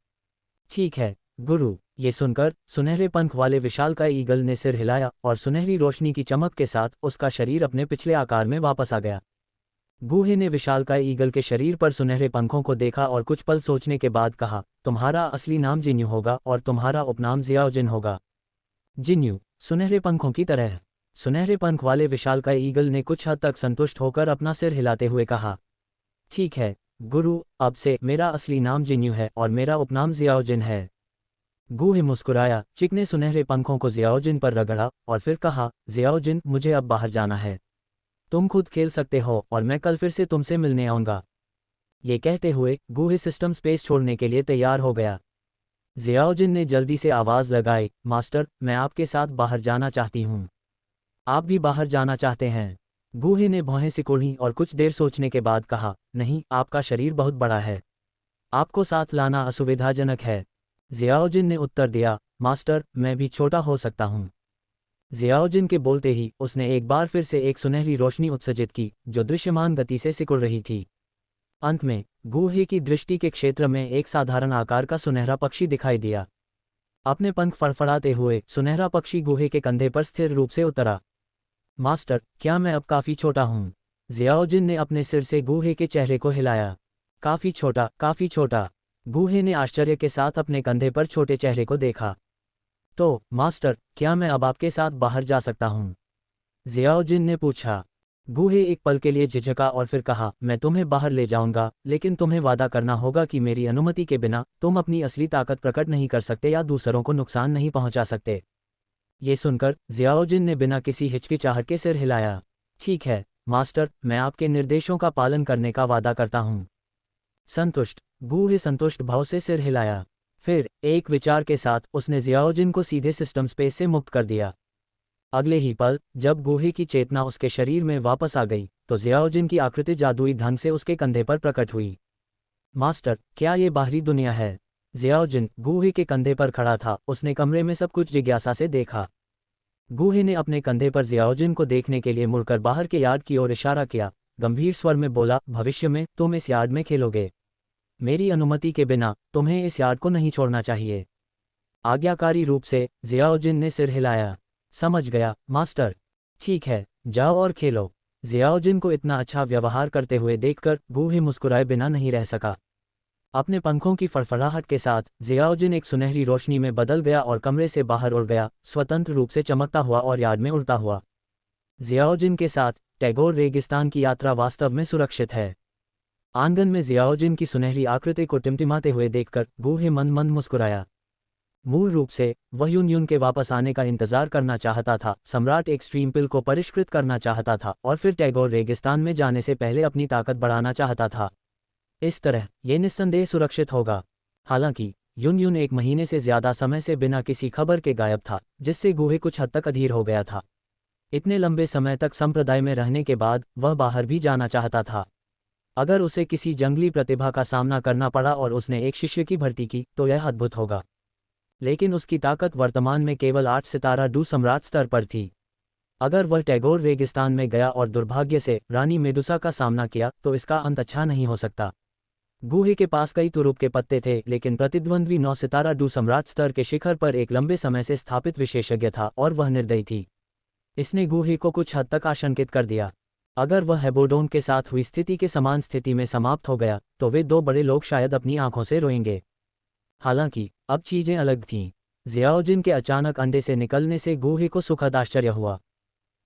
ठीक है गुरु। ये सुनकर सुनहरे पंख वाले विशालकाय ईगल ने सिर हिलाया और सुनहरी रोशनी की चमक के साथ उसका शरीर अपने पिछले आकार में वापस आ गया। गूहे ने विशालकाय ईगल के शरीर पर सुनहरे पंखों को देखा और कुछ पल सोचने के बाद कहा, तुम्हारा असली नाम जिन्यू होगा और तुम्हारा उपनाम जियाओजिन होगा। जिन्यू, सुनहरे पंखों की तरह। सुनहरे पंख वाले विशालकाय ईगल ने कुछ हद तक संतुष्ट होकर अपना सिर हिलाते हुए कहा, ठीक है गुरु, अब से मेरा असली नाम जिन्यू है और मेरा उपनाम जियाओजिन है। गूहे मुस्कुराया, चिकने सुनहरे पंखों को जियाओजिन पर रगड़ा और फिर कहा, जियाओजिन, मुझे अब बाहर जाना है। तुम खुद खेल सकते हो और मैं कल फिर से तुमसे मिलने आऊँगा। ये कहते हुए गूहे सिस्टम स्पेस छोड़ने के लिए तैयार हो गया। जियाओजिन ने जल्दी से आवाज़ लगाई, मास्टर, मैं आपके साथ बाहर जाना चाहती हूँ। आप भी बाहर जाना चाहते हैं? गूहे ने भौहें सिकोड़ी और कुछ देर सोचने के बाद कहा, नहीं, आपका शरीर बहुत बड़ा है। आपको साथ लाना असुविधाजनक है। जियाओजिन ने उत्तर दिया, मास्टर, मैं भी छोटा हो सकता हूँ। जियाओजिन के बोलते ही उसने एक बार फिर से एक सुनहरी रोशनी उत्सर्जित की, जो दृश्यमान गति से सिकुड़ रही थी। अंत में गूहे की दृष्टि के क्षेत्र में एक साधारण आकार का सुनहरा पक्षी दिखाई दिया। अपने पंख फड़फड़ाते हुए सुनहरा पक्षी गूहे के कंधे पर स्थिर रूप से उतरा। मास्टर, क्या मैं अब काफ़ी छोटा हूँ? जियाओजिन ने अपने सिर से गूहे के चेहरे को हिलाया। काफ़ी छोटा, काफ़ी छोटा। गूहे ने आश्चर्य के साथ अपने कंधे पर छोटे चेहरे को देखा। तो मास्टर, क्या मैं अब आपके साथ बाहर जा सकता हूँ? जियाओजिन ने पूछा। गूहे एक पल के लिए झिझका और फिर कहा, मैं तुम्हें बाहर ले जाऊंगा, लेकिन तुम्हें वादा करना होगा कि मेरी अनुमति के बिना तुम अपनी असली ताकत प्रकट नहीं कर सकते या दूसरों को नुकसान नहीं पहुंचा सकते। ये सुनकर जियाओजिन ने बिना किसी हिचकिचाहट के सिर हिलाया। ठीक है मास्टर, मैं आपके निर्देशों का पालन करने का वादा करता हूँ। संतुष्ट। गूहे संतुष्ट भाव से सिर हिलाया। फिर एक विचार के साथ उसने जियाओजिन को सीधे सिस्टम स्पेस से मुक्त कर दिया। अगले ही पल जब गूहे की चेतना उसके शरीर में वापस आ गई तो जियाओजिन की आकृति जादुई ढंग से उसके कंधे पर प्रकट हुई। मास्टर, क्या ये बाहरी दुनिया है? जियाओजिन गूहे के कंधे पर खड़ा था, उसने कमरे में सब कुछ जिज्ञासा से देखा। गूहे ने अपने कंधे पर जियाओजिन को देखने के लिए मुड़कर बाहर के यार्ड की ओर इशारा किया, गंभीर स्वर में बोला, भविष्य में तुम इस यार्ड में खेलोगे। मेरी अनुमति के बिना तुम्हें इस यार्ड को नहीं छोड़ना चाहिए। आज्ञाकारी रूप से जियाओजिन ने सिर हिलाया। समझ गया मास्टर। ठीक है, जाओ और खेलो। जियाओजिन को इतना अच्छा व्यवहार करते हुए देखकर गूहे मुस्कुराए बिना नहीं रह सका। अपने पंखों की फड़फड़ाहट के साथ जियाओजिन एक सुनहरी रोशनी में बदल गया और कमरे से बाहर उड़ गया, स्वतंत्र रूप से चमकता हुआ और यार्ड में उड़ता हुआ। जियाओजिन के साथ टैगोर रेगिस्तान की यात्रा वास्तव में सुरक्षित है। आंगन में जियाओजिन की सुनहरी आकृति को टिमटिमाते हुए देखकर गूहे मंद मंद मुस्कुराया। मूल रूप से वह यून के वापस आने का इंतजार करना चाहता था, सम्राट एक्सट्रीम पिल को परिष्कृत करना चाहता था और फिर टैगोर रेगिस्तान में जाने से पहले अपनी ताकत बढ़ाना चाहता था। इस तरह ये निस्संदेह सुरक्षित होगा। हालांकि यून एक महीने से ज्यादा समय से बिना किसी खबर के गायब था, जिससे गूहे कुछ हद तक अधीर हो गया था। इतने लंबे समय तक संप्रदाय में रहने के बाद वह बाहर भी जाना चाहता था। अगर उसे किसी जंगली प्रतिभा का सामना करना पड़ा और उसने एक शिष्य की भर्ती की तो यह अद्भुत होगा। लेकिन उसकी ताकत वर्तमान में केवल 8 सितारा डू सम्राट स्तर पर थी। अगर वह टैगोर रेगिस्तान में गया और दुर्भाग्य से रानी मेडुसा का सामना किया तो इसका अंत अच्छा नहीं हो सकता। गूहे के पास कई तुरुप के पत्ते थे, लेकिन प्रतिद्वंद्वी 9 सितारा डू सम्राट स्तर के शिखर पर एक लंबे समय से स्थापित विशेषज्ञ था और वह निर्दयी थी। इसने गूहे को कुछ हद तक आशंकित कर दिया। अगर वह हेबोडोन के साथ हुई स्थिति के समान स्थिति में समाप्त हो गया तो वे दो बड़े लोग शायद अपनी आंखों से रोएंगे। हालांकि अब चीजें अलग थीं। ज़ियाओजिन के अचानक अंडे से निकलने से गूहे को सुखद आश्चर्य हुआ।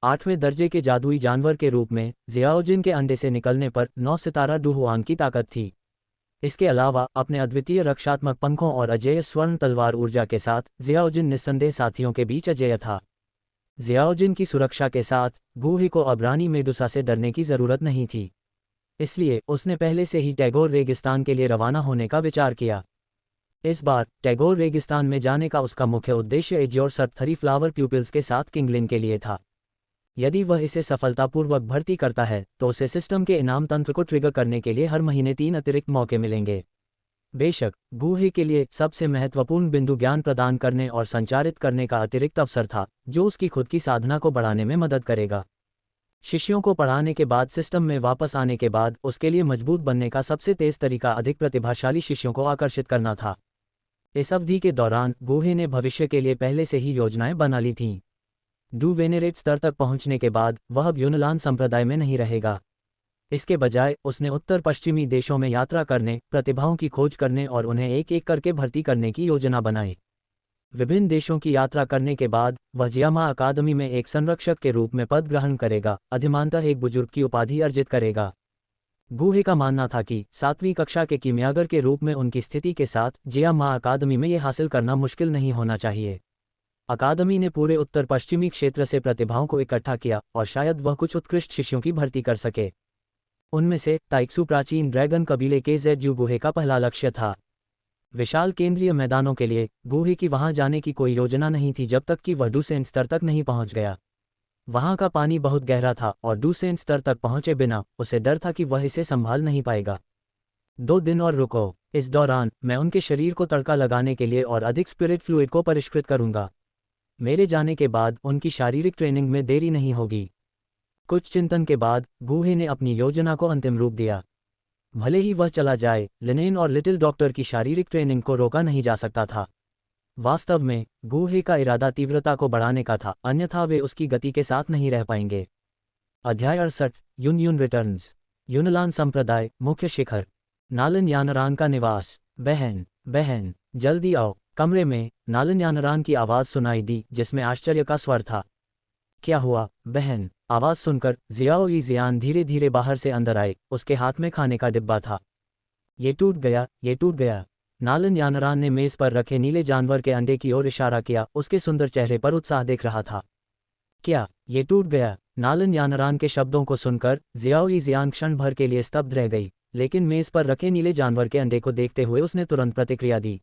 8वें दर्जे के जादुई जानवर के रूप में ज़ियाओजिन के अंडे से निकलने पर 9 सितारा डुहुआन की ताकत थी। इसके अलावा अपने अद्वितीय रक्षात्मक पंखों और अजेय स्वर्ण तलवार ऊर्जा के साथ ज़ियाओजिन निस्संदेह साथियों के बीच अजेय था। ज़ियाओजिन की सुरक्षा के साथ गूहे को अब रानी मेडुसा से डरने की ज़रूरत नहीं थी। इसलिए उसने पहले से ही टैगोर रेगिस्तान के लिए रवाना होने का विचार किया। इस बार टैगोर रेगिस्तान में जाने का उसका मुख्य उद्देश्य एज्योर सरथरी फ्लावर प्यूपिल्स के साथ किंगलिन के लिए था। यदि वह इसे सफलतापूर्वक भर्ती करता है तो उसे सिस्टम के इनाम तंत्र को ट्रिगर करने के लिए हर महीने 3 अतिरिक्त मौके मिलेंगे। बेशक गूहे के लिए सबसे महत्वपूर्ण बिंदु ज्ञान प्रदान करने और संचारित करने का अतिरिक्त अवसर था, जो उसकी खुद की साधना को बढ़ाने में मदद करेगा। शिष्यों को पढ़ाने के बाद सिस्टम में वापस आने के बाद उसके लिए मजबूत बनने का सबसे तेज तरीका अधिक प्रतिभाशाली शिष्यों को आकर्षित करना था। इस अवधि के दौरान गूहे ने भविष्य के लिए पहले से ही योजनाएं बना ली थीं। डू वेनेरेट स्तर तक पहुंचने के बाद वह अब यूनान संप्रदाय में नहीं रहेगा। इसके बजाय उसने उत्तर पश्चिमी देशों में यात्रा करने, प्रतिभाओं की खोज करने और उन्हें एक एक करके भर्ती करने की योजना बनाई। विभिन्न देशों की यात्रा करने के बाद वह जियामा अकादमी में एक संरक्षक के रूप में पद ग्रहण करेगा, अधिमानतः एक बुजुर्ग की उपाधि अर्जित करेगा। गूहे का मानना था कि 7वीं कक्षा के कीमियागर के रूप में उनकी स्थिति के साथ जियामा अकादमी में यह हासिल करना मुश्किल नहीं होना चाहिए। अकादमी ने पूरे उत्तर पश्चिमी क्षेत्र से प्रतिभाओं को इकट्ठा किया और शायद वह कुछ उत्कृष्ट शिष्यों की भर्ती कर सके। उनमें से ताइक्सू प्राचीन ड्रैगन कबीले के ज़ेड्यू गूहे का पहला लक्ष्य था। विशाल केंद्रीय मैदानों के लिए गूहे की वहां जाने की कोई योजना नहीं थी जब तक कि वह डूसेंट स्तर तक नहीं पहुंच गया। वहां का पानी बहुत गहरा था और डूसेंट स्तर तक पहुंचे बिना उसे डर था कि वह इसे संभाल नहीं पाएगा। 2 दिन और रुको। इस दौरान मैं उनके शरीर को तड़का लगाने के लिए और अधिक स्पिरिट फ्लूइड को परिष्कृत करूंगा। मेरे जाने के बाद उनकी शारीरिक ट्रेनिंग में देरी नहीं होगी। कुछ चिंतन के बाद गूहे ने अपनी योजना को अंतिम रूप दिया। भले ही वह चला जाए, लिनेन और लिटिल डॉक्टर की शारीरिक ट्रेनिंग को रोका नहीं जा सकता था। वास्तव में गूहे का इरादा तीव्रता को बढ़ाने का था, अन्यथा वे उसकी गति के साथ नहीं रह पाएंगे। अध्याय 68 यून रिटर्न्स। यूनान संप्रदाय मुख्य शिखर। नालन यानरान का निवास। बहन जल्दी आओ। कमरे में नालन यानरान की आवाज़ सुनाई दी जिसमें आश्चर्य का स्वर था। क्या हुआ बहन? आवाज़ सुनकर ज़ियाओ यी ज़ियान धीरे धीरे बाहर से अंदर आए। उसके हाथ में खाने का डिब्बा था। ये टूट गया। नालन यानरान ने मेज़ पर रखे नीले जानवर के अंडे की ओर इशारा किया। उसके सुंदर चेहरे पर उत्साह दिख रहा था। क्या ये टूट गया? नालन यानरान के शब्दों को सुनकर ज़ियाओ यी ज़ियान क्षण भर के लिए स्तब्ध रह गई, लेकिन मेज़ पर रखे नीले जानवर के अंडे को देखते हुए उसने तुरंत प्रतिक्रिया दी।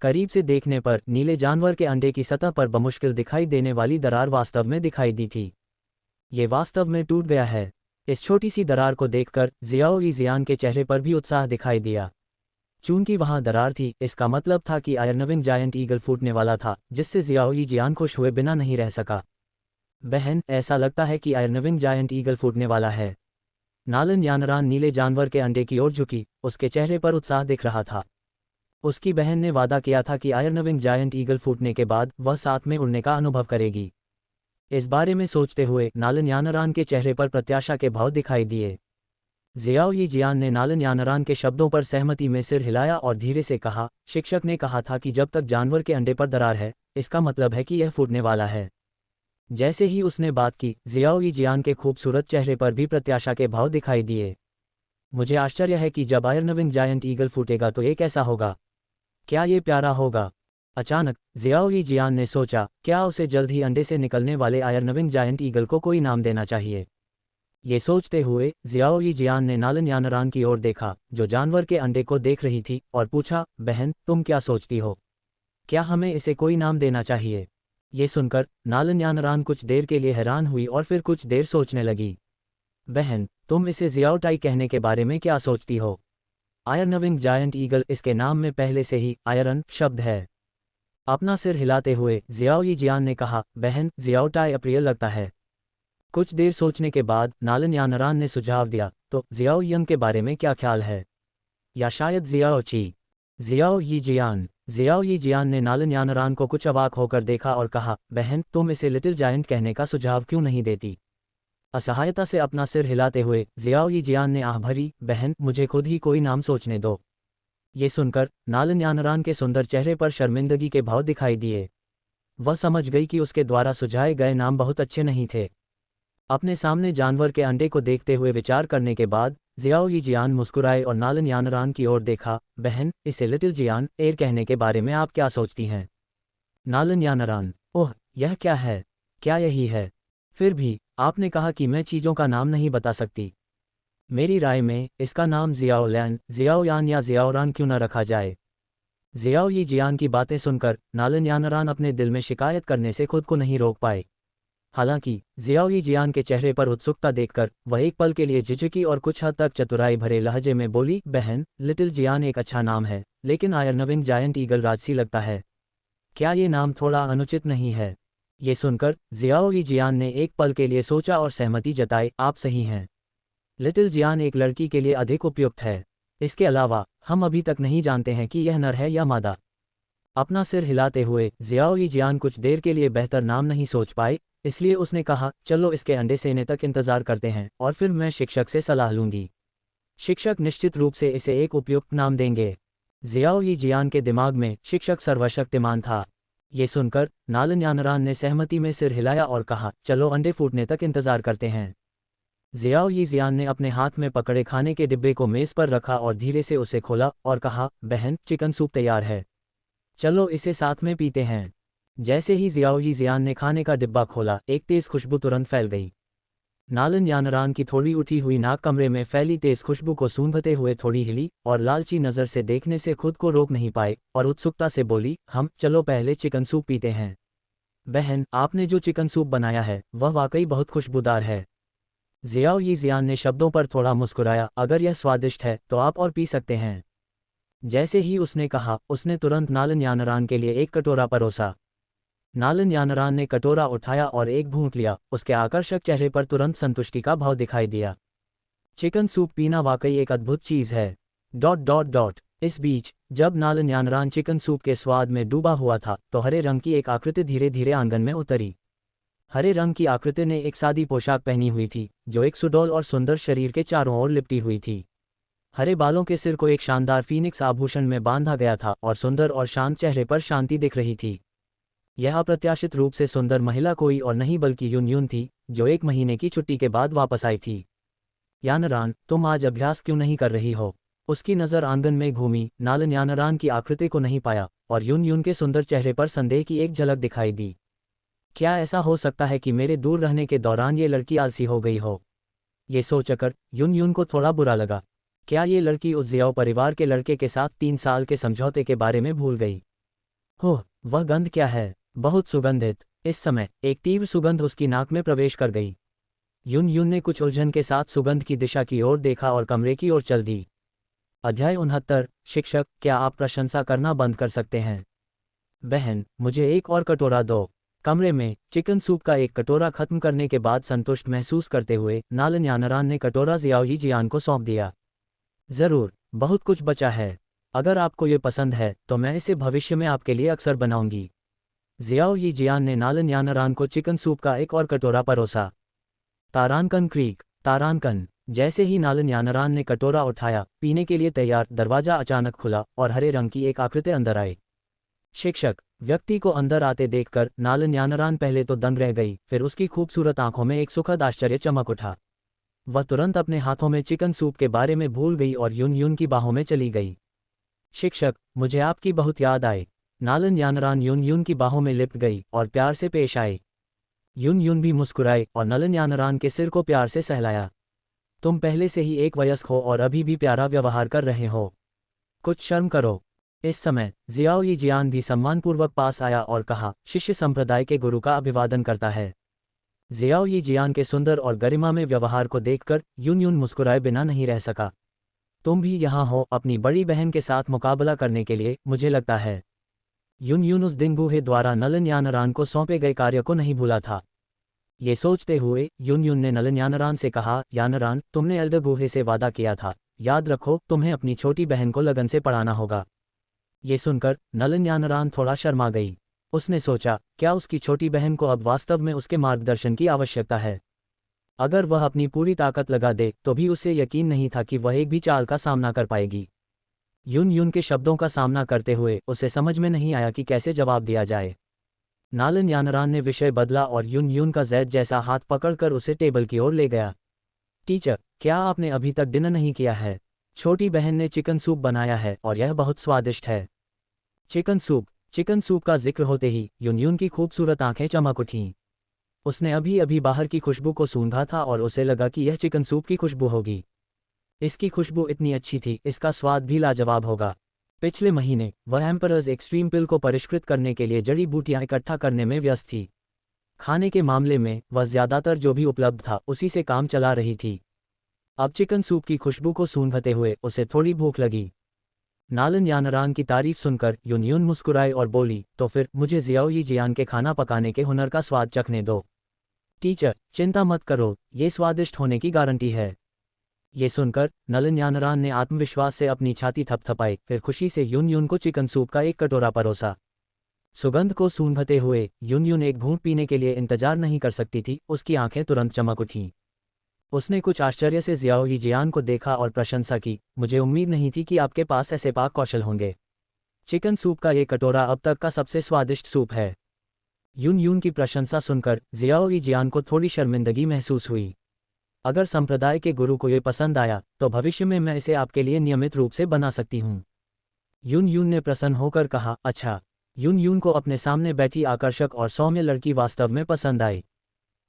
करीब से देखने पर नीले जानवर के अंडे की सतह पर बमुश्किल दिखाई देने वाली दरार वास्तव में दिखाई दी थी। ये वास्तव में टूट गया है। इस छोटी सी दरार को देखकर ज़ियाओ यी ज़ियान के चेहरे पर भी उत्साह दिखाई दिया। चूंकि वहां दरार थी, इसका मतलब था कि आयरनविंग जायंट ईगल फूटने वाला था, जिससे ज़ियाओ यी ज़ियान खुश हुए बिना नहीं रह सका। बहन, ऐसा लगता है कि आयरनविंग जायंट ईगल फूटने वाला है। नालन यानरान नीले जानवर के अंडे की ओर झुकी। उसके चेहरे पर उत्साह दिख रहा था। उसकी बहन ने वादा किया था कि आयरनविंग जायंट ईगल फूटने के बाद वह साथ में उड़ने का अनुभव करेगी। इस बारे में सोचते हुए नालन यानरान के चेहरे पर प्रत्याशा के भाव दिखाई दिए। ज़ियाओ यी ज़ियान ने नालन यानरान के शब्दों पर सहमति में सिर हिलाया और धीरे से कहा, शिक्षक ने कहा था कि जब तक जानवर के अंडे पर दरार है, इसका मतलब है कि यह फूटने वाला है। जैसे ही उसने बात की, ज़ियाओ यी ज़ियान के खूबसूरत चेहरे पर भी प्रत्याशा के भाव दिखाई दिए। मुझे आश्चर्य है कि जब आयरनविंग जायंट ईगल फूटेगा तो ये कैसा होगा? क्या ये प्यारा होगा? अचानक ज़ियाओ यी ज़ियान ने सोचा, क्या उसे जल्द ही अंडे से निकलने वाले आयरनविंग जायंट ईगल को कोई नाम देना चाहिए। ये सोचते हुए ज़ियाओ यी ज़ियान ने नालन यानरान की ओर देखा, जो जानवर के अंडे को देख रही थी, और पूछा, बहन, तुम क्या सोचती हो? क्या हमें इसे कोई नाम देना चाहिए? ये सुनकर नालन यानरान कुछ देर के लिए हैरान हुई और फिर कुछ देर सोचने लगी। बहन, तुम इसे ज़ियाओ टाई कहने के बारे में क्या सोचती हो? आयरनविंग जायंट ईगल, इसके नाम में पहले से ही आयरन शब्द है। अपना सिर हिलाते हुए ज़ियाओ यी ज़ियान ने कहा, बहन, ज़ियाओ टाई अप्रिय लगता है। कुछ देर सोचने के बाद नालन यानरान ने सुझाव दिया, तो ज़ियाओ यंग के बारे में क्या ख्याल है? या शायद ज़ियाओ ची? ज़ियाओ यी ज़ियान ने नालन यानरान को कुछ अवाक होकर देखा और कहा, बहन, तुम इसे लिटिल जायंट कहने का सुझाव क्यों नहीं देती? असहायता से अपना सिर हिलाते हुए जियाओ यी जियान ने आह भरी, बहन मुझे खुद ही कोई नाम सोचने दो। ये सुनकर नालन यानरान के सुंदर चेहरे पर शर्मिंदगी के भाव दिखाई दिए। वह समझ गई कि उसके द्वारा सुझाए गए नाम बहुत अच्छे नहीं थे। अपने सामने जानवर के अंडे को देखते हुए विचार करने के बाद जियाओ यी जियान मुस्कुराए और नालन यानरान की ओर देखा। बहन, इसे लिटिल जियान एयर कहने के बारे में आप क्या सोचती हैं? नालन यानरान, ओह, यह क्या है? क्या यही है? फिर भी आपने कहा कि मैं चीज़ों का नाम नहीं बता सकती। मेरी राय में इसका नाम जियाओ लैन, जियाओ यान या जियाओरान क्यों न रखा जाए? जियाओ यी जियान की बातें सुनकर नालन यानरान अपने दिल में शिकायत करने से खुद को नहीं रोक पाए। हालांकि जियाओ यी जियान के चेहरे पर उत्सुकता देखकर वह एक पल के लिए झिझकी और कुछ हद तक चतुराई भरे लहजे में बोली, बहन, लिटिल जियान एक अच्छा नाम है, लेकिन आयरनविंग जायंट ईगल राजसी लगता है। क्या ये नाम थोड़ा अनुचित नहीं है? ये सुनकर जियाओ यी जियान ने एक पल के लिए सोचा और सहमति जताई, आप सही हैं। लिटिल जियान एक लड़की के लिए अधिक उपयुक्त है। इसके अलावा हम अभी तक नहीं जानते हैं कि यह नर है या मादा। अपना सिर हिलाते हुए जियाओ यी जियान कुछ देर के लिए बेहतर नाम नहीं सोच पाए, इसलिए उसने कहा, चलो इसके अंडे सेने तक इंतजार करते हैं और फिर मैं शिक्षक से सलाह लूंगी। शिक्षक निश्चित रूप से इसे एक उपयुक्त नाम देंगे। जियाओ यी जियान के दिमाग में शिक्षक सर्वशक्तिमान था। ये सुनकर नालन यानरान ने सहमति में सिर हिलाया और कहा, चलो अंडे फूटने तक इंतजार करते हैं। जियाओ यी जियान ने अपने हाथ में पकड़े खाने के डिब्बे को मेज़ पर रखा और धीरे से उसे खोला और कहा, बहन, चिकन सूप तैयार है। चलो इसे साथ में पीते हैं। जैसे ही जियाओ यी जियान ने खाने का डिब्बा खोला, एक तेज खुशबू तुरंत फैल गई। नालन यानरान की थोड़ी उठी हुई नाक कमरे में फैली तेज खुशबू को सूंघते हुए थोड़ी हिली और लालची नज़र से देखने से खुद को रोक नहीं पाए और उत्सुकता से बोली, चलो पहले चिकन सूप पीते हैं। बहन, आपने जो चिकन सूप बनाया है वह वाकई बहुत खुशबूदार है। जियाओ यी जियान ने शब्दों पर थोड़ा मुस्कुराया, अगर यह स्वादिष्ट है तो आप और पी सकते हैं। जैसे ही उसने कहा, उसने तुरंत नालन यानरान के लिए एक कटोरा परोसा। नालन यानरान ने कटोरा उठाया और एक घूंट लिया। उसके आकर्षक चेहरे पर तुरंत संतुष्टि का भाव दिखाई दिया। चिकन सूप पीना वाकई एक अद्भुत चीज़ है। इस बीच जब नालन यानरान चिकन सूप के स्वाद में डूबा हुआ था तो हरे रंग की एक आकृति धीरे धीरे आंगन में उतरी। हरे रंग की आकृति ने एक सादी पोशाक पहनी हुई थी जो एक सुडौल और सुंदर शरीर के चारों ओर लिपटी हुई थी। हरे बालों के सिर को एक शानदार फीनिक्स आभूषण में बांधा गया था और सुंदर और शांत चेहरे पर शांति दिख रही थी। यह अप्रत्याशित रूप से सुंदर महिला कोई और नहीं बल्कि युन युन थी, जो 1 महीने की छुट्टी के बाद वापस आई थी। यानरान, तुम आज अभ्यास क्यों नहीं कर रही हो? उसकी नज़र आंगन में घूमी, नालन यानरान की आकृति को नहीं पाया और युन युन के सुंदर चेहरे पर संदेह की एक झलक दिखाई दी। क्या ऐसा हो सकता है कि मेरे दूर रहने के दौरान ये लड़की आलसी हो गई हो? ये सोचकर युन युन को थोड़ा बुरा लगा। क्या ये लड़की उस जियाओ परिवार के लड़के के साथ 3 साल के समझौते के बारे में भूल गई? ओह, वह गंध क्या है? बहुत सुगंधित। इस समय एक तीव्र सुगंध उसकी नाक में प्रवेश कर गई। युन युन ने कुछ उलझन के साथ सुगंध की दिशा की ओर देखा और कमरे की ओर चल दी। अध्याय 69। शिक्षक, क्या आप प्रशंसा करना बंद कर सकते हैं? बहन, मुझे एक और कटोरा दो। कमरे में चिकन सूप का एक कटोरा खत्म करने के बाद संतुष्ट महसूस करते हुए नालन यानरान ने कटोरा जियाओ यी जियान को सौंप दिया। ज़रूर, बहुत कुछ बचा है। अगर आपको ये पसंद है तो मैं इसे भविष्य में आपके लिए अक्सर बनाऊंगी। जियाओ यी जियान ने नालन यानरान को चिकन सूप का एक और कटोरा परोसा। तारानकन क्रीक। तारानकन। जैसे ही नालन यानरान ने कटोरा उठाया पीने के लिए तैयार, दरवाजा अचानक खुला और हरे रंग की एक आकृति अंदर आई। शिक्षक। व्यक्ति को अंदर आते देखकर नालन यानरान पहले तो दंग रह गई, फिर उसकी खूबसूरत आंखों में एक सुखद आश्चर्य चमक उठा। वह तुरंत अपने हाथों में चिकन सूप के बारे में भूल गई और युन युन की बाहों में चली गई। शिक्षक, मुझे आपकी बहुत याद आई। नालन यानरान युन युन की बाहों में लिपट गई और प्यार से पेश आई। युन युन भी मुस्कुराई और नालन यानरान के सिर को प्यार से सहलाया। तुम पहले से ही एक वयस्क हो और अभी भी प्यारा व्यवहार कर रहे हो। कुछ शर्म करो। इस समय जियाओ यी जियान भी सम्मानपूर्वक पास आया और कहा, शिष्य संप्रदाय के गुरु का अभिवादन करता है। जियाओ यी जियान के सुंदर और गरिमा में व्यवहार को देखकर युन युन मुस्कुराए बिना नहीं रह सका। तुम भी यहाँ हो अपनी बड़ी बहन के साथ मुकाबला करने के लिए, मुझे लगता है। युन युन उस दिन बूहे द्वारा नालन यानरान को सौंपे गए कार्य को नहीं भूला था। ये सोचते हुए युन युन ने नालन यानरान से कहा, यानरान, तुमने एल्डर बूहे से वादा किया था, याद रखो, तुम्हें अपनी छोटी बहन को लगन से पढ़ाना होगा। ये सुनकर नालन यानरान थोड़ा शर्मा गई। उसने सोचा, क्या उसकी छोटी बहन को अब वास्तव में उसके मार्गदर्शन की आवश्यकता है? अगर वह अपनी पूरी ताकत लगा दे तो भी उसे यकीन नहीं था कि वह एक भी चाल का सामना कर पाएगी। यून यून के शब्दों का सामना करते हुए उसे समझ में नहीं आया कि कैसे जवाब दिया जाए। नालन यानरान ने विषय बदला और यून यून का जैद जैसा हाथ पकड़कर उसे टेबल की ओर ले गया। टीचर, क्या आपने अभी तक डिनर नहीं किया है? छोटी बहन ने चिकन सूप बनाया है और यह बहुत स्वादिष्ट है। चिकन सूप का जिक्र होते ही यून यून की खूबसूरत आंखें चमक उठीं। उसने अभी अभी बाहर की खुशबू को सूंघा था और उसे लगा कि यह चिकन सूप की खुशबू होगी। इसकी खुशबू इतनी अच्छी थी, इसका स्वाद भी लाजवाब होगा। पिछले महीने वह एम्परर्स एक्सट्रीम पिल को परिष्कृत करने के लिए जड़ी बूटियां इकट्ठा करने में व्यस्त थी। खाने के मामले में वह ज्यादातर जो भी उपलब्ध था उसी से काम चला रही थी। अब चिकन सूप की खुशबू को सूंघते हुए उसे थोड़ी भूख लगी। नालन यानरान की तारीफ सुनकर यून यून मुस्कुराई और बोली, तो फिर मुझे जियाओ यी जियान के खाना पकाने के हुनर का स्वाद चखने दो। टीचर, चिंता मत करो, ये स्वादिष्ट होने की गारंटी है। ये सुनकर नलन यानरान ने आत्मविश्वास से अपनी छाती थपथपाई, फिर खुशी से यून यून को चिकन सूप का एक कटोरा परोसा। सुगंध को सूंघते हुए यून यून एक घूंट पीने के लिए इंतजार नहीं कर सकती थी, उसकी आंखें तुरंत चमक उठीं। उसने कुछ आश्चर्य से जियाओ यी जियान को देखा और प्रशंसा की, मुझे उम्मीद नहीं थी कि आपके पास ऐसे पाक कौशल होंगे। चिकन सूप का ये कटोरा अब तक का सबसे स्वादिष्ट सूप है। यून यून की प्रशंसा सुनकर जियाओ यी जियान को थोड़ी शर्मिंदगी महसूस हुई। अगर संप्रदाय के गुरु को ये पसंद आया तो भविष्य में मैं इसे आपके लिए नियमित रूप से बना सकती हूँ। यून यून ने प्रसन्न होकर कहा, अच्छा। यून यून को अपने सामने बैठी आकर्षक और सौम्य लड़की वास्तव में पसंद आई।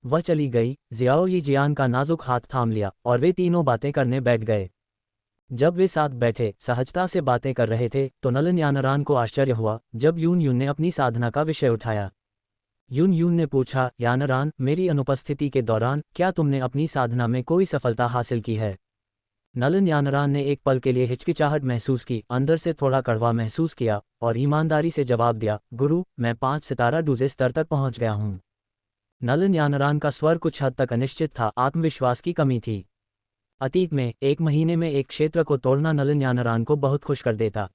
वह चली गई, जियाओ यी जियान का नाजुक हाथ थाम लिया और वे तीनों बातें करने बैठ गए। जब वे साथ बैठे सहजता से बातें कर रहे थे तो नलन यानरान को आश्चर्य हुआ जब यून यून ने अपनी साधना का विषय उठाया। यून यून ने पूछा, यानरान, मेरी अनुपस्थिति के दौरान क्या तुमने अपनी साधना में कोई सफलता हासिल की है? नलन यानरान ने एक पल के लिए हिचकिचाहट महसूस की, अंदर से थोड़ा कड़वा महसूस किया और ईमानदारी से जवाब दिया, गुरु, मैं 5 सितारा डूजे स्तर तक पहुंच गया हूं। नलन यानरान का स्वर कुछ हद तक अनिश्चित था, आत्मविश्वास की कमी थी। अतीत में 1 महीने में एक क्षेत्र को तोड़ना नलन यानरान को बहुत खुश कर देता।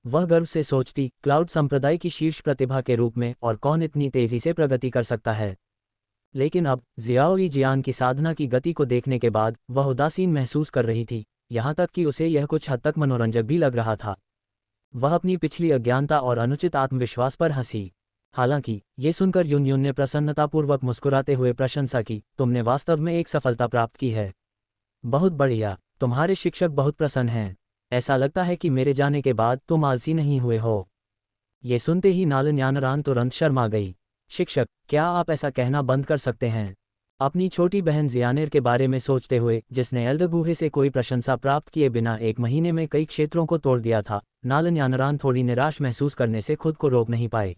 वह गर्व से सोचती, क्लाउड संप्रदाय की शीर्ष प्रतिभा के रूप में और कौन इतनी तेजी से प्रगति कर सकता है। लेकिन अब जियाओ यी जियान की साधना की गति को देखने के बाद वह उदासीन महसूस कर रही थी, यहाँ तक कि उसे यह कुछ हद तक मनोरंजक भी लग रहा था। वह अपनी पिछली अज्ञानता और अनुचित आत्मविश्वास पर हंसी। हालांकि ये सुनकर यून यून ने प्रसन्नतापूर्वक मुस्कुराते हुए प्रशंसा की, तुमने वास्तव में एक सफलता प्राप्त की है। बहुत बढ़िया, तुम्हारे शिक्षक बहुत प्रसन्न हैं। ऐसा लगता है कि मेरे जाने के बाद तुम आलसी नहीं हुए हो। ये सुनते ही नालन यानरान तुरंत शर्मा गई। शिक्षक, क्या आप ऐसा कहना बंद कर सकते हैं? अपनी छोटी बहन जियानेर के बारे में सोचते हुए, जिसने एल्डगूहे से कोई प्रशंसा प्राप्त किए बिना 1 महीने में कई क्षेत्रों को तोड़ दिया था, नालन यानरान थोड़ी निराश महसूस करने से खुद को रोक नहीं पाए।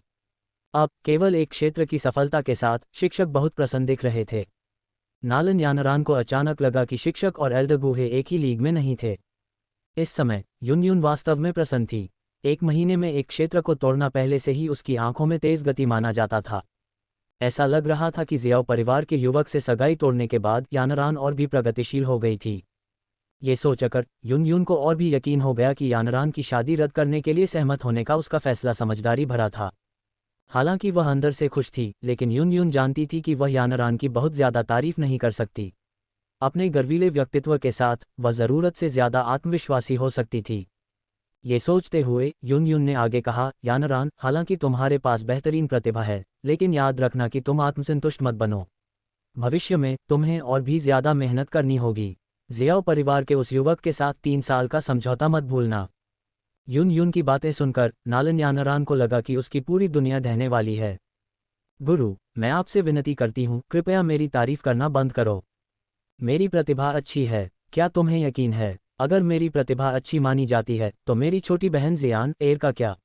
अब केवल एक क्षेत्र की सफलता के साथ शिक्षक बहुत प्रसन्न दिख रहे थे। नालन यानरान को अचानक लगा कि शिक्षक और एल्डगूहे एक ही लीग में नहीं थे। इस समय यून यून वास्तव में प्रसन्न थी। 1 महीने में एक क्षेत्र को तोड़ना पहले से ही उसकी आंखों में तेज गति माना जाता था। ऐसा लग रहा था कि जियाओ परिवार के युवक से सगाई तोड़ने के बाद यानरान और भी प्रगतिशील हो गई थी। ये सोचकर यून यून को और भी यकीन हो गया कि यानरान की शादी रद्द करने के लिए सहमत होने का उसका फैसला समझदारी भरा था। हालांकि वह अंदर से खुश थी, लेकिन यून यून जानती थी कि वह यानरान की बहुत ज्यादा तारीफ नहीं कर सकती। अपने गर्वीले व्यक्तित्व के साथ वह ज़रूरत से ज़्यादा आत्मविश्वासी हो सकती थी। ये सोचते हुए यून यून ने आगे कहा, यानरान, हालांकि तुम्हारे पास बेहतरीन प्रतिभा है, लेकिन याद रखना कि तुम आत्मसंतुष्ट मत बनो। भविष्य में तुम्हें और भी ज़्यादा मेहनत करनी होगी। जियाओ परिवार के उस युवक के साथ 3 साल का समझौता मत भूलना। यून यून की बातें सुनकर नालन यानरान को लगा कि उसकी पूरी दुनिया ढहने वाली है। गुरु, मैं आपसे विनती करती हूँ, कृपया मेरी तारीफ करना बंद करो। मेरी प्रतिभा अच्छी है, क्या तुम्हें यकीन है? अगर मेरी प्रतिभा अच्छी मानी जाती है तो मेरी छोटी बहन जियान एर का क्या?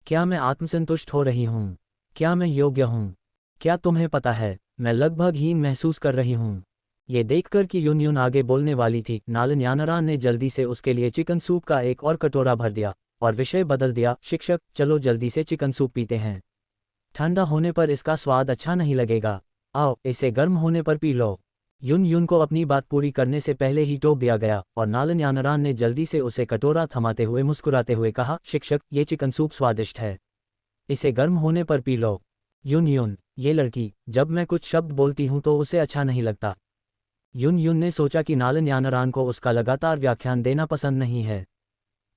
क्या मैं आत्मसंतुष्ट हो रही हूँ? क्या मैं योग्य हूँ? क्या तुम्हें पता है, मैं लगभग हीन महसूस कर रही हूँ। ये देखकर कि यून यून आगे बोलने वाली थी, नालन यानरान ने जल्दी से उसके लिए चिकन सूप का एक और कटोरा भर दिया और विषय बदल दिया, शिक्षक, चलो जल्दी से चिकन सूप पीते हैं। ठंडा होने पर इसका स्वाद अच्छा नहीं लगेगा। आओ, इसे गर्म होने पर पी लो। यून यून को अपनी बात पूरी करने से पहले ही टोक दिया गया और नालन यानरान ने जल्दी से उसे कटोरा थमाते हुए मुस्कुराते हुए कहा, शिक्षक, ये चिकन सूप स्वादिष्ट है। इसे गर्म होने पर पी लो। यून यून, ये लड़की, जब मैं कुछ शब्द बोलती हूँ तो उसे अच्छा नहीं लगता। युन युन ने सोचा कि नालन यानरान को उसका लगातार व्याख्यान देना पसंद नहीं है।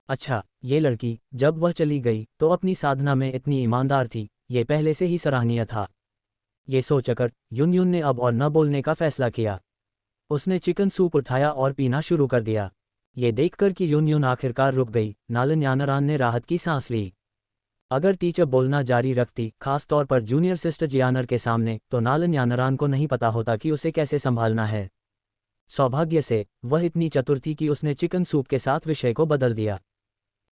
अच्छा, ये लड़की, जब वह चली गई तो अपनी साधना में इतनी ईमानदार थी, ये पहले से ही सराहनीय था। ये सोचकर युन युन ने अब और न बोलने का फैसला किया। उसने चिकन सूप उठाया और पीना शुरू कर दिया। ये देखकर कि युन युन आखिरकार रुक गई, नालन यानरान ने राहत की सांस ली। अगर टीचर बोलना जारी रखती, खास तौर पर जूनियर सिस्टर जियानर के सामने, तो नालन यानरान को नहीं पता होता कि उसे कैसे संभालना है। सौभाग्य से वह इतनी चतुर थी कि उसने चिकन सूप के साथ विषय को बदल दिया।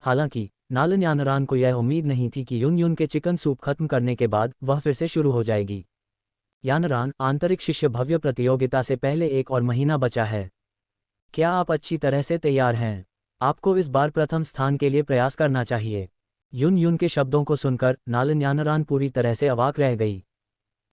हालांकि नालन यानरान को यह उम्मीद नहीं थी कि युन युन के चिकन सूप खत्म करने के बाद वह फिर से शुरू हो जाएगी। यानरान, आंतरिक शिष्य भव्य प्रतियोगिता से पहले 1 और महीना बचा है। क्या आप अच्छी तरह से तैयार हैं? आपको इस बार प्रथम स्थान के लिए प्रयास करना चाहिए। युन युन के शब्दों को सुनकर नालन यानरान पूरी तरह से अवाक रह गई।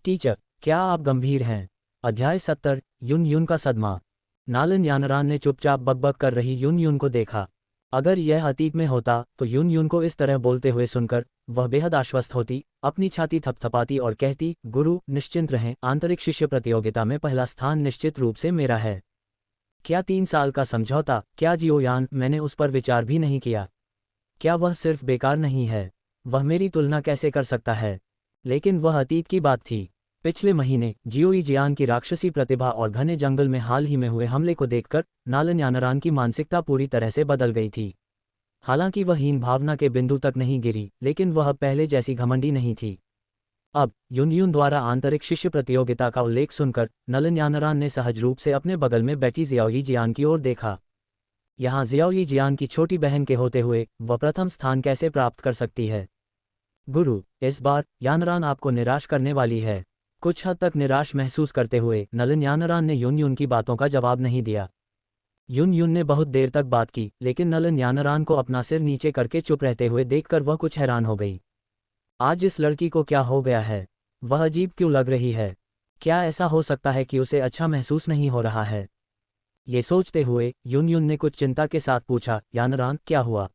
टीचर, क्या आप गंभीर हैं? अध्याय 70, युन युन का सदमा। नालन यानरान ने चुपचाप बकबक कर रही युन युन को देखा। अगर यह अतीत में होता तो युन युन को इस तरह बोलते हुए सुनकर वह बेहद आश्वस्त होती, अपनी छाती थपथपाती और कहती, गुरु, निश्चिंत रहें, आंतरिक शिष्य प्रतियोगिता में पहला स्थान निश्चित रूप से मेरा है। क्या 3 साल का समझौता? क्या जियोयान, मैंने उस पर विचार भी नहीं किया। क्या वह सिर्फ बेकार नहीं है? वह मेरी तुलना कैसे कर सकता है? लेकिन वह अतीत की बात थी। पिछले महीने जियोई जियान की राक्षसी प्रतिभा और घने जंगल में हाल ही में हुए हमले को देखकर नालन यानरान की मानसिकता पूरी तरह से बदल गई थी। हालांकि वह हीन भावना के बिंदु तक नहीं गिरी, लेकिन वह पहले जैसी घमंडी नहीं थी। अब युन युन द्वारा आंतरिक शिष्य प्रतियोगिता का उल्लेख सुनकर नालन यानरान ने सहज रूप से अपने बगल में बैठी जियाओई जियान की ओर देखा। यहाँ जियाओई जियान की छोटी बहन के होते हुए वह प्रथम स्थान कैसे प्राप्त कर सकती है? गुरु, इस बार यानरान आपको निराश करने वाली है। कुछ हद तक निराश महसूस करते हुए नालन यानरान ने युन युन की बातों का जवाब नहीं दिया। युन युन ने बहुत देर तक बात की, लेकिन नालन यानरान को अपना सिर नीचे करके चुप रहते हुए देखकर वह कुछ हैरान हो गई। आज इस लड़की को क्या हो गया है? वह अजीब क्यों लग रही है? क्या ऐसा हो सकता है कि उसे अच्छा महसूस नहीं हो रहा है? ये सोचते हुए युन युन ने कुछ चिंता के साथ पूछा, यानरान, क्या हुआ?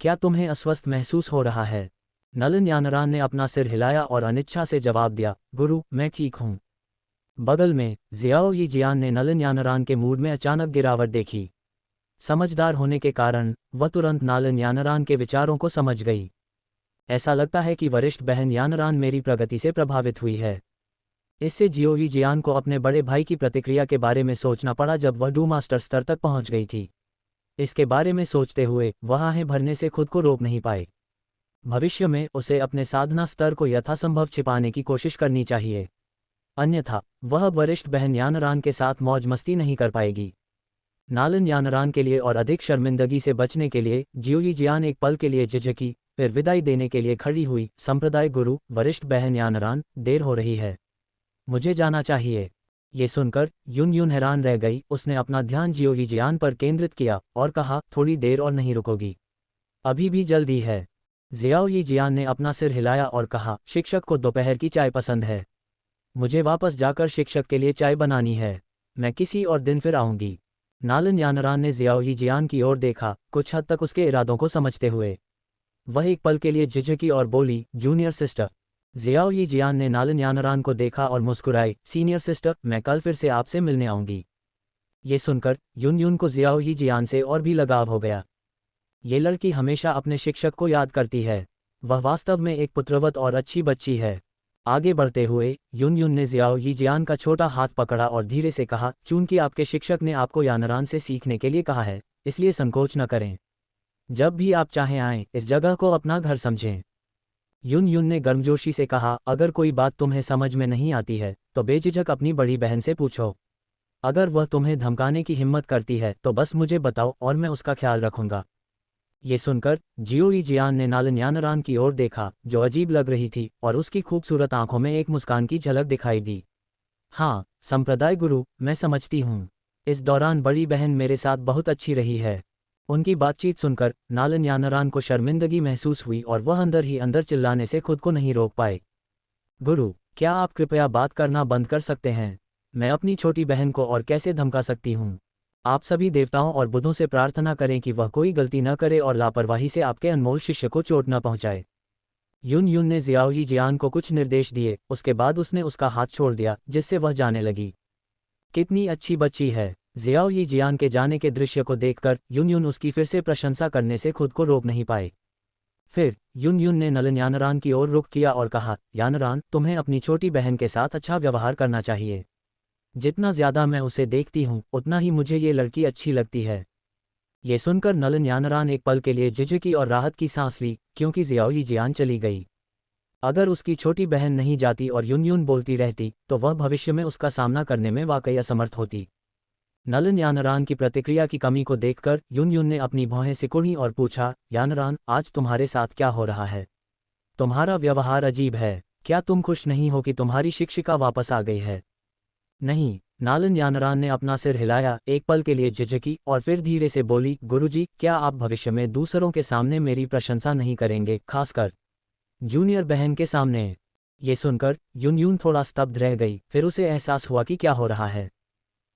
क्या तुम्हें अस्वस्थ महसूस हो रहा है? नालन यानरान ने अपना सिर हिलाया और अनिच्छा से जवाब दिया, गुरु, मैं ठीक हूँ। बगल में जियाओई जियान ने नालन यानरान के मूड में अचानक गिरावट देखी। समझदार होने के कारण वह तुरंत नालन यानरान के विचारों को समझ गई। ऐसा लगता है कि वरिष्ठ बहन यानरान मेरी प्रगति से प्रभावित हुई है। इससे जियोई जियान को अपने बड़े भाई की प्रतिक्रिया के बारे में सोचना पड़ा जब वह डू मास्टर स्तर तक पहुंच गई थी। इसके बारे में सोचते हुए वह आहें भरने से खुद को रोक नहीं पाए। भविष्य में उसे अपने साधना स्तर को यथासंभव छिपाने की कोशिश करनी चाहिए, अन्यथा वह वरिष्ठ बहन यानरान के साथ मौज मस्ती नहीं कर पाएगी। नालन यानरान के लिए और अधिक शर्मिंदगी से बचने के लिए जियोई जियान एक पल के लिए झिझकी, फिर विदाई देने के लिए खड़ी हुई। संप्रदाय गुरु, वरिष्ठ बहन यानरान, देर हो रही है, मुझे जाना चाहिए। ये सुनकर युन युन हैरान रह गई। उसने अपना ध्यान जियोई जियान पर केंद्रित किया और कहा, थोड़ी देर और नहीं रुकोगी? अभी भी जल्दी है। जियाओई जियान ने अपना सिर हिलाया और कहा, शिक्षक को दोपहर की चाय पसंद है। मुझे वापस जाकर शिक्षक के लिए चाय बनानी है। मैं किसी और दिन फिर आऊंगी। नालन यानरान ने जियाओई जियान की ओर देखा, कुछ हद तक उसके इरादों को समझते हुए। वह एक पल के लिए झिझकी और बोली, जूनियर सिस्टर। जियाओई जियान ने नालन यानरान को देखा और मुस्कुराई, सीनियर सिस्टर, मैं कल फिर से आपसे मिलने आऊंगी। ये सुनकर युन युन को जियाओई जियान से और भी लगाव हो गया। ये लड़की हमेशा अपने शिक्षक को याद करती है। वह वास्तव में एक पुत्रवत और अच्छी बच्ची है। आगे बढ़ते हुए युन युन ने जियाओई जियान का छोटा हाथ पकड़ा और धीरे से कहा, चूंकि आपके शिक्षक ने आपको यानरान से सीखने के लिए कहा है, इसलिए संकोच न करें। जब भी आप चाहें आएं, इस जगह को अपना घर समझें। युन युन ने गर्मजोशी से कहा, अगर कोई बात तुम्हें समझ में नहीं आती है तो बेझिझक अपनी बड़ी बहन से पूछो। अगर वह तुम्हें धमकाने की हिम्मत करती है तो बस मुझे बताओ और मैं उसका ख्याल रखूंगा। ये सुनकर जियोई जियान ने नालन यानरान की ओर देखा, जो अजीब लग रही थी, और उसकी खूबसूरत आंखों में एक मुस्कान की झलक दिखाई दी। हाँ, संप्रदाय गुरु, मैं समझती हूँ। इस दौरान बड़ी बहन मेरे साथ बहुत अच्छी रही है। उनकी बातचीत सुनकर नालन यानरान को शर्मिंदगी महसूस हुई और वह अंदर ही अंदर चिल्लाने से खुद को नहीं रोक पाए। गुरु, क्या आप कृपया बात करना बंद कर सकते हैं? मैं अपनी छोटी बहन को और कैसे धमका सकती हूँ? आप सभी देवताओं और बुद्धों से प्रार्थना करें कि वह कोई गलती न करे और लापरवाही से आपके अनमोल शिष्य को चोट न पहुंचाए। युन युन ने जियाओई जियान को कुछ निर्देश दिए, उसके बाद उसने उसका हाथ छोड़ दिया, जिससे वह जाने लगी। कितनी अच्छी बच्ची है। जियाओ यी जियान के जाने के दृश्य को देखकर युन युन उसकी फिर से प्रशंसा करने से खुद को रोक नहीं पाए। फिर युन युन ने नलन यानरान की ओर रुख किया और कहा, यानरान, तुम्हें अपनी छोटी बहन के साथ अच्छा व्यवहार करना चाहिए। जितना ज्यादा मैं उसे देखती हूँ उतना ही मुझे ये लड़की अच्छी लगती है। ये सुनकर नलन यानरान एक पल के लिए झिझकी और राहत की सांस ली, क्योंकि जियाओ यी जियान चली गई। अगर उसकी छोटी बहन नहीं जाती और युन युन बोलती रहती तो वह भविष्य में उसका सामना करने में वाकई असमर्थ होती। नलन यानरान की प्रतिक्रिया की कमी को देखकर युन युन ने अपनी भौहें सिकुड़ी और पूछा, यानरान, आज तुम्हारे साथ क्या हो रहा है? तुम्हारा व्यवहार अजीब है। क्या तुम खुश नहीं हो कि तुम्हारी शिक्षिका वापस आ गई है? नहीं। नलन यानरान ने अपना सिर हिलाया, एक पल के लिए झिझकी और फिर धीरे से बोली, गुरुजी, क्या आप भविष्य में दूसरों के सामने मेरी प्रशंसा नहीं करेंगे, खासकर जूनियर बहन के सामने? ये सुनकर युन युन थोड़ा स्तब्ध रह गई, फिर उसे एहसास हुआ कि क्या हो रहा है।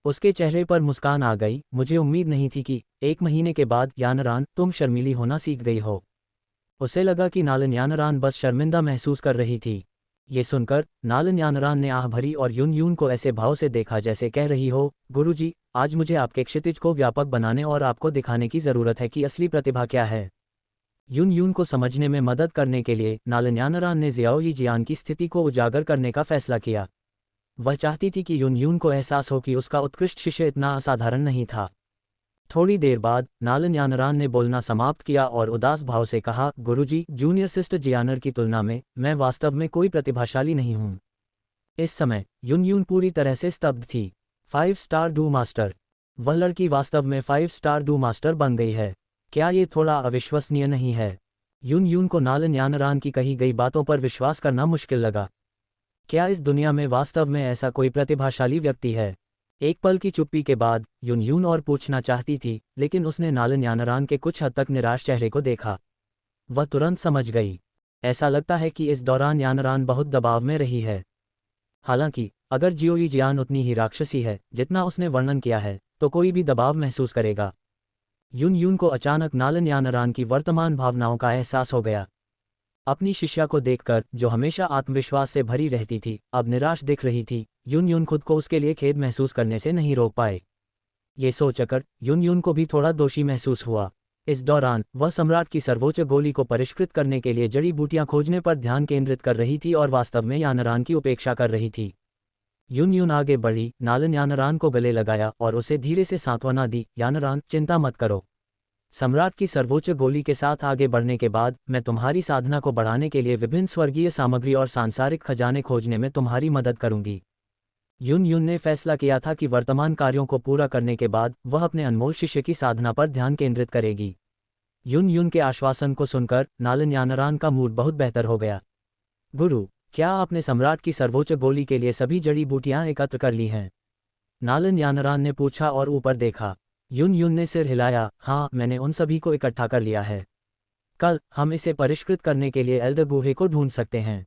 उसके चेहरे पर मुस्कान आ गई। मुझे उम्मीद नहीं थी कि 1 महीने के बाद यानरान तुम शर्मीली होना सीख गई हो। उसे लगा कि नलन यानरान बस शर्मिंदा महसूस कर रही थी। ये सुनकर नलन यानरान ने आह भरी और युन युन को ऐसे भाव से देखा जैसे कह रही हो, गुरुजी, आज मुझे आपके क्षितिज को व्यापक बनाने और आपको दिखाने की ज़रूरत है कि असली प्रतिभा क्या है। युन युन को समझने में मदद करने के लिए नलन यानरान ने जियाओ यी जियान की स्थिति को उजागर करने का फैसला किया। वह चाहती थी कि युन युन को एहसास हो कि उसका उत्कृष्ट शिष्य इतना असाधारण नहीं था। थोड़ी देर बाद नलन यानरान ने बोलना समाप्त किया और उदास भाव से कहा, गुरुजी, जूनियर सिस्टर जियानर की तुलना में मैं वास्तव में कोई प्रतिभाशाली नहीं हूँ। इस समय युन युन पूरी तरह से स्तब्ध थी। 5 स्टार डू मास्टर। वह लड़की वास्तव में 5 स्टार डू मास्टर बन गई है। क्या ये थोड़ा अविश्वसनीय नहीं है? युन युन को नलन यानरान की कही गई बातों पर विश्वास करना मुश्किल लगा। क्या इस दुनिया में वास्तव में ऐसा कोई प्रतिभाशाली व्यक्ति है? एक पल की चुप्पी के बाद युन युन और पूछना चाहती थी, लेकिन उसने नलन यानरान के कुछ हद तक निराश चेहरे को देखा। वह तुरंत समझ गई। ऐसा लगता है कि इस दौरान यानरान बहुत दबाव में रही है। हालांकि अगर जियो यी जियान उतनी ही राक्षसी है जितना उसने वर्णन किया है, तो कोई भी दबाव महसूस करेगा। युन युन को अचानक नलन यानरान की वर्तमान भावनाओं का एहसास हो गया। अपनी शिष्या को देखकर, जो हमेशा आत्मविश्वास से भरी रहती थी, अब निराश दिख रही थी। युन युन खुद को उसके लिए खेद महसूस करने से नहीं रोक पाए। ये सोचकर युन युन को भी थोड़ा दोषी महसूस हुआ। इस दौरान वह सम्राट की सर्वोच्च गोली को परिष्कृत करने के लिए जड़ी बूटियां खोजने पर ध्यान केंद्रित कर रही थी और वास्तव में यानरान की उपेक्षा कर रही थी। युन युन आगे बढ़ी, नलन यानरान को गले लगाया और उसे धीरे से सांत्वना दी, यानरान, चिंता मत करो। सम्राट की सर्वोच्च गोली के साथ आगे बढ़ने के बाद मैं तुम्हारी साधना को बढ़ाने के लिए विभिन्न स्वर्गीय सामग्री और सांसारिक खजाने खोजने में तुम्हारी मदद करूंगी। युन युन ने फैसला किया था कि वर्तमान कार्यों को पूरा करने के बाद वह अपने अनमोल शिष्य की साधना पर ध्यान केंद्रित करेगी। युन युन के आश्वासन को सुनकर नलन यानरान का मूड बहुत बेहतर हो गया। गुरु, क्या आपने सम्राट की सर्वोच्च गोली के लिए सभी जड़ी बूटियां एकत्र कर ली हैं? नलन यानरान ने पूछा और ऊपर देखा। युन युन ने सिर हिलाया, हाँ, मैंने उन सभी को इकट्ठा कर लिया है। कल हम इसे परिष्कृत करने के लिए एल्डर गुहे को ढूंढ सकते हैं।